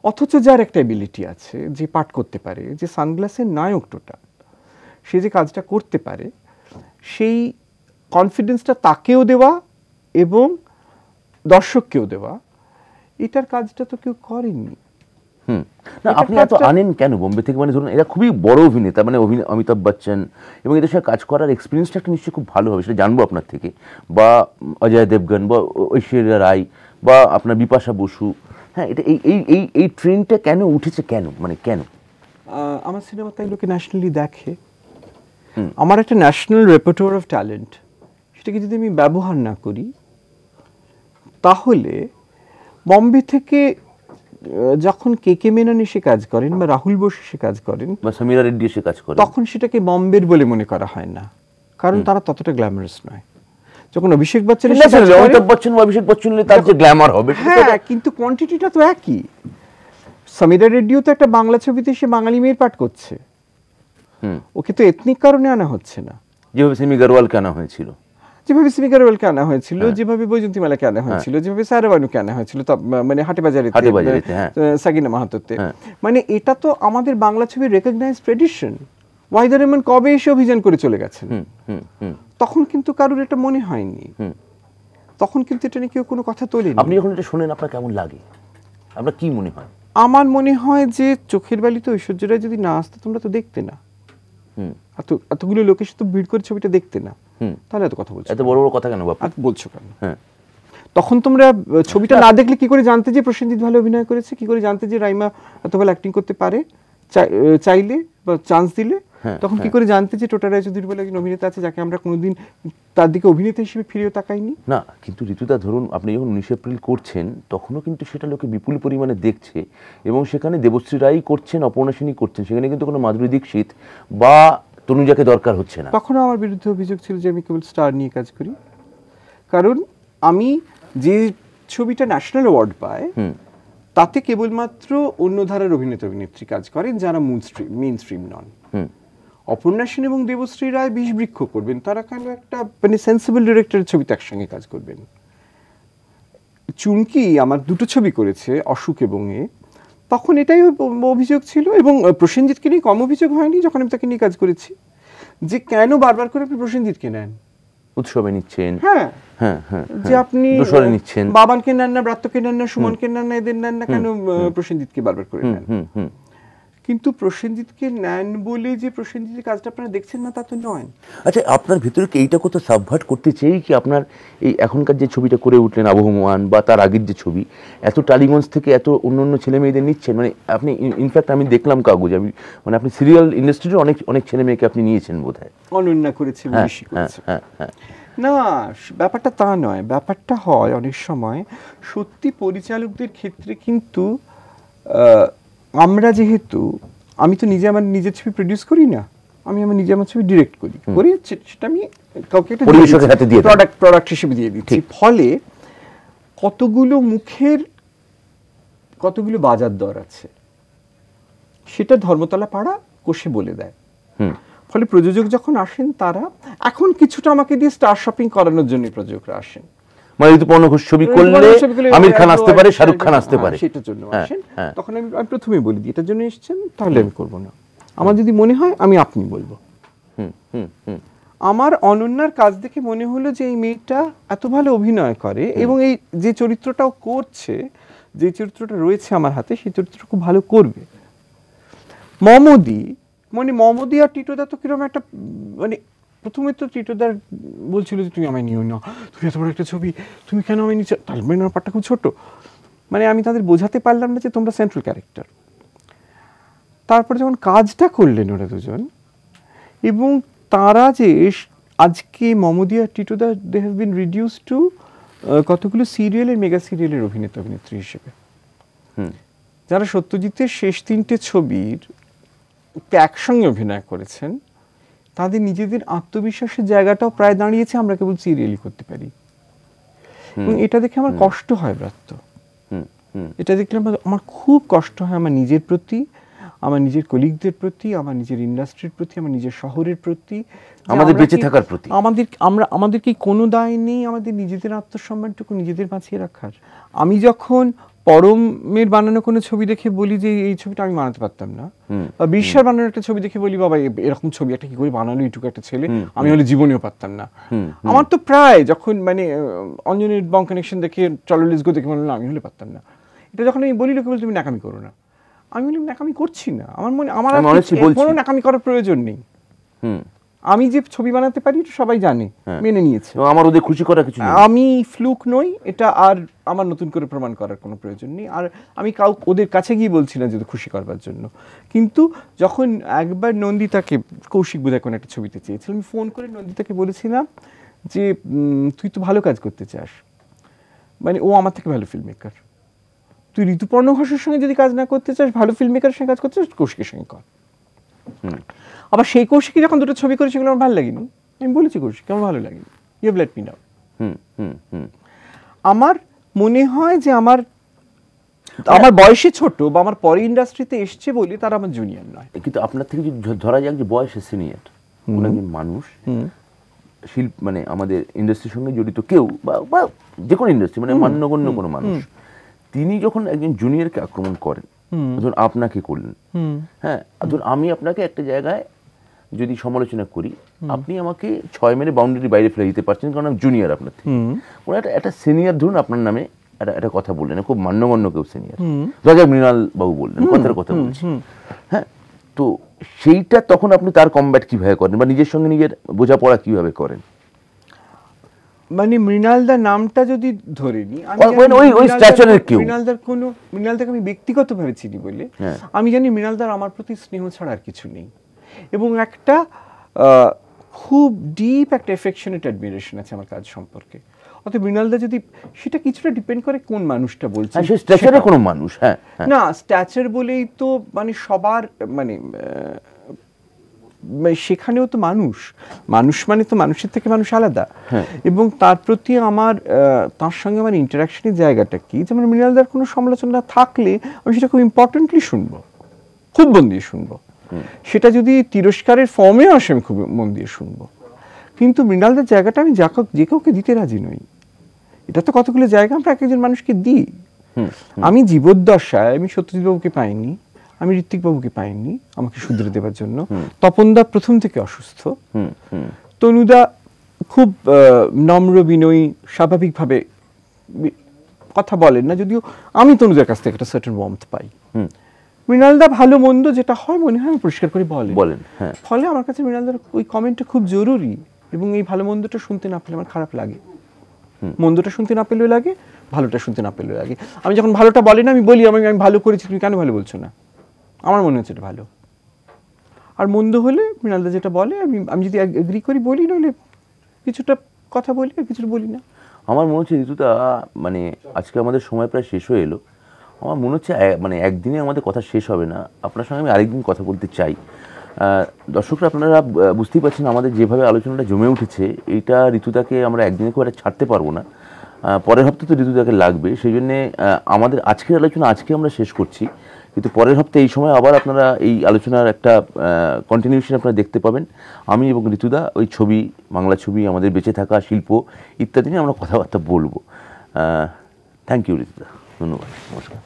অথচ যার একটা এবিলিটি আছে, যে পাঠ করতে পারে, যে সানগ্লাসের নায়ক টোটা, সে যে কাজটা করতে পারে, সেই কনফিডেন্সটা তাকেও দেওয়া এবং দর্শককেও দেওয়া, এটার কাজটা তো কেউ করেননি। না, আপনি এত আনেন কেন বোম্বে থেকে? মানে ধরুন, এরা খুবই বড় অভিনেতা, মানে অমিতাভ বচ্চন, এবং এদের সাথে কাজ করার এক্সপিরিয়েন্সটা একটা নিশ্চয়ই খুব ভালো হবে, সেটা জানবো আপনার থেকে, বা অজয় দেবগন, বা ঐশ্বরিয়া রায়, বা আপনার বিপাশা বসু। হ্যাঁ, এটা এই ট্রেনটা কেন উঠেছে, মানে কেন? আমার সিনেমা তাই লোকে ন্যাশনালি দেখে, আমার একটা ন্যাশনাল রেপার্টোয়ার অফ ট্যালেন্ট, সেটাকে যদি আমি ব্যবহার না করি, তাহলে বম্বে থেকে যখন কে কে মেনন এসে কাজ করেন বা রাহুল বোস এসে কাজ করেন বা সমীরা রেড্ডি এসে কাজ করে, তখন সেটাকে বম্বের বলে মনে করা হয় না, কারণ তারা ততটা গ্ল্যামারাস নয়। যখন অভিষেক বচ্চন এসে কাজ করে, অমিতাভ বচ্চন বা অভিষেক বচ্চন হলে তার যে গ্ল্যামার হবে, হ্যাঁ, কিন্তু কোয়ান্টিটিটা তো একই। সমীরা রেড্ডিও তো একটা বাংলা ছবিতে সে বাঙালি মেয়ের পাঠ করছে, ওকে তো এথনিক কারণে আনা হচ্ছে না। যেভাবে সেমি গারওয়ালকে আনা হয়েছিল, যেভাবে সিমি গারওয়ালকে আনা হয়েছিল, যেভাবে বৈজন্তী মালাকে আনা হয়েছিল, যেভাবে সায়রা বানুকে আনা হয়েছিল, মানে হাটে বাজারে সাকিনা মাহাতোতে, মানে এটা তো আমাদের বাংলা ছবির রেকগনাইজড ট্রেডিশন। ওয়াহিদা রহমান কবে এসে অভিযান করে চলে গেছেন, তখন কিন্তু কারোর এটা মনে হয়নি, তখন কিন্তু এটা নিয়ে কেউ কোনো কথা তোলেনি। আপনি যখন এটা শোনেন আপনার কেমন লাগে, আপনার কি মনে হয়? আমার মনে হয় যে চোখের বালিতে ঐশ্বর্য রায় যদি না আসতো তোমরা তো দেখতে না, এতগুলো লোকের সাথে ভিড় করে ছবিটা দেখতে না, তাহলে এত কথা বলছো, এত বড় বড় কথা কেন বাপু বলছো কেন? হ্যাঁ, তখন তোমরা ছবিটা না দেখলে কি করে জানতে যে প্রসেনজিৎ ভালো অভিনয় করেছে? কি করে জানতে যে রাইমা এত ভালো অ্যাক্টিং করতে পারে চাইলে বা চান্স দিলে? তখন কি করে জানতে যে টোটা রায়চৌধুরী বলে একজন অভিনেতা আছে যাকে আমরা কোনোদিন তার দিকে অভিনেতা হিসেবে ফিরেও তাকাইনি? না, কিন্তু ঋতুদা ধরুন আপনি যখন 19 এপ্রিল করছেন তখনও কিন্তু সেটা লোকে বিপুল পরিমাণে দেখছে, এবং সেখানে দেবশ্রী রায় করছেন, অপর্ণা সেনী করছেন, সেখানে কিন্তু কোনো মাধুরী দীক্ষিত বা তনুজাকে দরকার হচ্ছে না। তখনও আমার বিরুদ্ধে অভিযোগ ছিল যে আমি কেবল স্টার নিয়ে কাজ করি, কারণ আমি যে ছবিটা ন্যাশনাল অ্যাওয়ার্ড পায় তাতে কেবলমাত্র অন্য ধারার অভিনেতা অভিনেত্রী কাজ করেন যারা মেইন স্ট্রিম নন। অপর্ণা সেন এবং দেবশ্রী রায় বিষবৃক্ষ করবেন, তারা কেন একটা মানে সেন্সিবল ডিরেক্টরের ছবিতে একসঙ্গে কাজ করবেন? চুমকি আমার দুটো ছবি করেছে, অসুখ এবং তখন এটাই অভিযোগ ছিল, এবং প্রসেনজিৎকে নিয়ে কম অভিযোগ হয়নি যখন আমি তাকে নিয়ে কাজ করেছি, যে কেন বারবার করে আপনি প্রসেনজিৎকে নেন, উৎসবে নিচ্ছেন, হ্যাঁ হ্যাঁ হ্যাঁ, যে আপনি নিচ্ছেন, বাবানকে নেন না, ব্রাত্যকে নেন না, সুমনকে নেন না, এদের নেন না, কেন প্রসেনজিৎকে বারবার করে নেন? কিন্তু প্রসেনজিৎকে নেন বলে যে প্রসেনজিতের কাজটা আপনারা দেখছেন না তা তো নয়। আচ্ছা, আপনার ভিতরে কি এইটা কোথাও সাবভার্ট করতে চেয়ে কি আপনার এই এখনকার যে ছবিটা করে উঠলেন আবহমান, বা তার আগের যে ছবি, এত টালিগঞ্জ থেকে এত অন্য অন্য ছেলে মেয়েদের নিচ্ছেন, মানে আপনি ইনফ্যাক্ট আমি দেখলাম কাগজ, আমি মানে আপনি সিরিয়াল ইন্ডাস্ট্রির অনেক অনেক ছেলে মেয়েকে আপনি নিয়েছেন বোধহয়। অনন্যা করেছে, বেশি করেছে। না, ব্যাপারটা তা নয়, ব্যাপারটা হয় অনেক সময় সত্যি পরিচালকদের ক্ষেত্রে কিন্তু আমরা যেহেতু, আমি তো নিজে আমার নিজের ছবি প্রডিউস করি না, আমি আমার নিজে আমার ছবি ডিরেক্ট করি, সেটা আমি কাউকে একটা প্রোডাক্ট হিসেবে দিয়ে দিচ্ছি, ফলে কতগুলো মুখের কতগুলো বাজার দর আছে সেটা ধর্মতলা পাড়া কষে বলে দেয়। ফলে প্রযোজক যখন আসেন তারা এখন কিছুটা আমাকে দিয়ে স্টার শপিং করানোর জন্য প্রযোজকরা আসেন, মানে ঋতুপর্ণ ঘোষ ছবি করলে আমির খান আসতে পারে, শাহরুখ খান আসতে পারে, সেটার জন্য আসেন। তখন আমি প্রথমেই বলি দিই এটার জন্য এসেছেন, তাহলে আমি করবো না, আমার যদি মনে হয় আমি আপনি বলবো। আমার অনন্যার কাজ দেখে মনে হলো যে এই মেয়েটা এত ভালো অভিনয় করে, এবং এই যে চরিত্রটাও করছে, যে চরিত্রটা রয়েছে আমার হাতে, সেই চরিত্রটা খুব ভালো করবে। মমদি আর টিটোদা তো কিরকম একটা, মানে প্রথমে তো টিটোদার বলছিল যে তুমি আমায় নিও না, তুমি এত বড় একটা ছবি, তুমি কেন আমায় নিচ্ছ, তালবেনের পাটটা খুব ছোট, মানে আমি তাদের বোঝাতে পারলাম না যে তোমরা সেন্ট্রাল ক্যারেক্টার। তারপরে যখন কাজটা করলেন ওরা দুজন, এবং তারা যে আজকে মমদি আর টিটোদা they have been reduce to কতগুলো সিরিয়ালের, মেগা সিরিয়ালের অভিনেতা অভিনেত্রী হিসেবে, যারা সত্যজিতের শেষ 3টে ছবির একসঙ্গে অভিনয় করেছেন, তাদের নিজেদের আত্মবিশ্বাসের জায়গাটাও প্রায় দাঁড়িয়েছে আমরা কেবল সিরিয়ালই করতে পারি। এবং এটা দেখে আমার কষ্ট হয় ব্রাত্য, এটা দেখলে আমার খুব কষ্ট হয়, আমার নিজের প্রতি, আমার নিজের কলিগদের প্রতি, আমার নিজের ইন্ডাস্ট্রির প্রতি, আমার নিজের শহরের প্রতি, আমাদের বেঁচে থাকার প্রতি। আমাদের কি কোনো দায় নেই আমাদের নিজেদের আত্মসম্মানটুকু নিজেদের বাঁচিয়ে রাখার? আমি যখন পরমের বানানো কোনো ছবি দেখে বলি যে এই ছবিটা আমি বানাতে পারতাম না, বা বিশ্বাস বানানো একটা ছবি দেখে বলি বাবা এরকম ছবি একটা কি করে বানালো এইটুকু একটা ছেলে, আমি হলে জীবনেও পারতাম না। আমার তো প্রায় যখন মানে অঞ্জনের বং কানেকশন দেখে চলো লেটস গো দেখে বললাম আমি হলে পারতাম না, এটা যখন আমি বলি লোকে বলি তুমি নাকামি করো না, আমি বলি নাকামি করছি না, আমার মনে আমার কোনো নাকামি করার প্রয়োজন নেই, আমি যে ছবি বানাতে পারি এটা সবাই জানে, মেনে নিয়েছে, আমার ওদের খুশি করার কিছু নেই, আমি ফ্লুক নই, এটা আর আমার নতুন করে প্রমাণ করার কোনো প্রয়োজন নেই, আর আমি ওদের কাছে গিয়ে বলছি না যে খুশি করবার জন্য। কিন্তু যখন একবার নন্দিতাকে, কৌশিক বোধহয় কোনো একটা ছবিতে চেয়েছিল, আমি ফোন করে নন্দিতাকে বলেছিলাম যে তুই তো ভালো কাজ করতে চাস, মানে ও আমার থেকে ভালো ফিল্ম মেকার, তুই ঋতুপর্ণ ঘোষের সঙ্গে যদি কাজ না করতে চাস, ভালো ফিল্ম মেকারের সঙ্গে কাজ করতে চাস, কৌশিকের সঙ্গে কর। আবার সেই কৌশিকই যখন দুটো ছবি করেছে সেগুলো আমার ভালো লাগেনি, আমি বলেছি কৌশিক আমার ভালো লাগেনি, you have let me know. আমার মনে হয় যে আমার বয়সে ছোট বা আমার পরে ইন্ডাস্ট্রিতে এসছে বলে তারা আমার জুনিয়র নয়। কিন্তু আপনার থেকে যদি ধরা যাক যে বয়সে সিনিয়র কোন একজন মানুষ, শিল্প মানে আমাদের ইন্ডাস্ট্রির সঙ্গে জড়িত কেউ বা যে কোনো ইন্ডাস্ট্রি মানে মান্যগণ্য কোনো মানুষ, তিনি যখন একজন জুনিয়রকে আক্রমণ করেন, ধরুন আপনাকে করলেন, হ্যাঁ ধরুন আমি আপনাকে একটা জায়গায় যদি সমালোচনা করি, আপনি আমাকে 6 মেরে বাউন্ডারি বাইরে ফেলে দিতে পারছেন কারণ আমি জুনিয়র আপনার থেকে। কোনো একটা সিনিয়র ধরুন আপনার নামে একটা কথা বললেন, খুব মান্যগণ্য কেউ সিনিয়র, রাজা মৃণাল বাবু বললেন, কথার কথা বলছি, হ্যাঁ, তো সেইটা তখন আপনি তার কমব্যাট কিভাবে করেন বা নিজের সঙ্গে নিজের বোঝাপড়া কিভাবে করেন? মানে মৃণালদার নামটা যদি ধরে নি, মৃণালদাকে আমি ব্যক্তিগতভাবে চিনি বলে আমি জানি মৃণালদার আমার প্রতি স্নেহ ছাড়া আর কিছু নেই, এবং একটা খুব ডিপ একটা এফেকশনেট অ্যাডমিরেশন আছে আমার কাজ সম্পর্কে। অতএব মৃণালদা যদি, সেটা কিছুটা ডিপেন্ড করে কোন মানুষটা বলছে, কোনো মানুষ, হ্যাঁ না স্ট্যাচার বলেই তো মানে সবার মানে সেখানেও তো মানুষ মানে তো মানুষের থেকে মানুষ আলাদা, এবং তার প্রতি আমার তার সঙ্গে আমার ইন্টারাকশনের জায়গাটা কি, যেমন মৃণালদার কোনো সমালোচনা থাকলে আমি সেটা খুব ইম্পর্টেন্টলি শুনবো, খুব মন দিয়ে শুনবো, সেটা যদি তিরস্কারের ফর্মেও আসে আমি খুব মন দিয়ে শুনবো, কিন্তু মৃণালদার জায়গাটা আমি যে কাউকে দিতে রাজি নই। এটা তো কতগুলো জায়গা আমরা এক একজন মানুষকে দিই। আমি জীবদ্দশায় আমি সত্যজিৎ বাবুকে পাইনি, আমি ঋত্বিক বাবুকে পাইনি আমাকে শুধরে দেওয়ার জন্য। তপনদা প্রথম থেকে অসুস্থ, তনুদা খুব নম্র বিনয়ী স্বাভাবিকভাবে কথা বলেন না, যদিও আমি তনুদার কাছ থেকে একটা সার্টেন ওয়ার্মথ পাই। মৃণালদা ভালো মন্দ যেটা হয় মনে হয় আমি পরিষ্কার করে বলেন, ফলে আমার কাছে মৃণালদার ওই কমেন্টটা খুব জরুরি, এবং এই ভালো মন্দটা শুনতে না পেলে আমার খারাপ লাগে, মন্দটা শুনতে না পেলেও লাগে, ভালোটা শুনতে না পেলেও লাগে। আমি যখন ভালোটা বলি না, আমি বলি আমি ভালো করেছি, তুমি কেন ভালো বলছো না, আমার মনে হচ্ছে এটা ভালো। আর মন্দ হলে মৃণালদা যেটা বলে আমি যদি এগ্রি করি বলি, নইলে কিছুটা কথা বলি আর কিছুটা বলি না। আমার মনে হচ্ছে ঋতুদা, মানে আজকে আমাদের সময় প্রায় শেষ হয়ে এলো, আমার মনে হচ্ছে মানে একদিনে আমাদের কথা শেষ হবে না, আপনার সঙ্গে আমি আরেকদিন কথা বলতে চাই। দর্শকরা আপনারা বুঝতেই পারছেন আমাদের যেভাবে আলোচনাটা জমে উঠেছে, এইটা ঋতুদাকে আমরা একদিনে খুব একটা ছাড়তে পারবো না, পরের হপ্তাহে তো ঋতুদাকে লাগবে, সেই জন্যে আমাদের আজকের আলোচনা আজকে আমরা শেষ করছি, কিন্তু পরের হপ্তাহে এই সময় আবার আপনারা এই আলোচনার একটা কন্টিনিউশন আপনারা দেখতে পাবেন। আমি এবং ঋতুদা ওই ছবি, বাংলা ছবি, আমাদের বেঁচে থাকা শিল্প ইত্যাদি নিয়ে আমরা কথাবার্তা বলবো। থ্যাংক ইউ ঋতুদা, ধন্যবাদ, নমস্কার।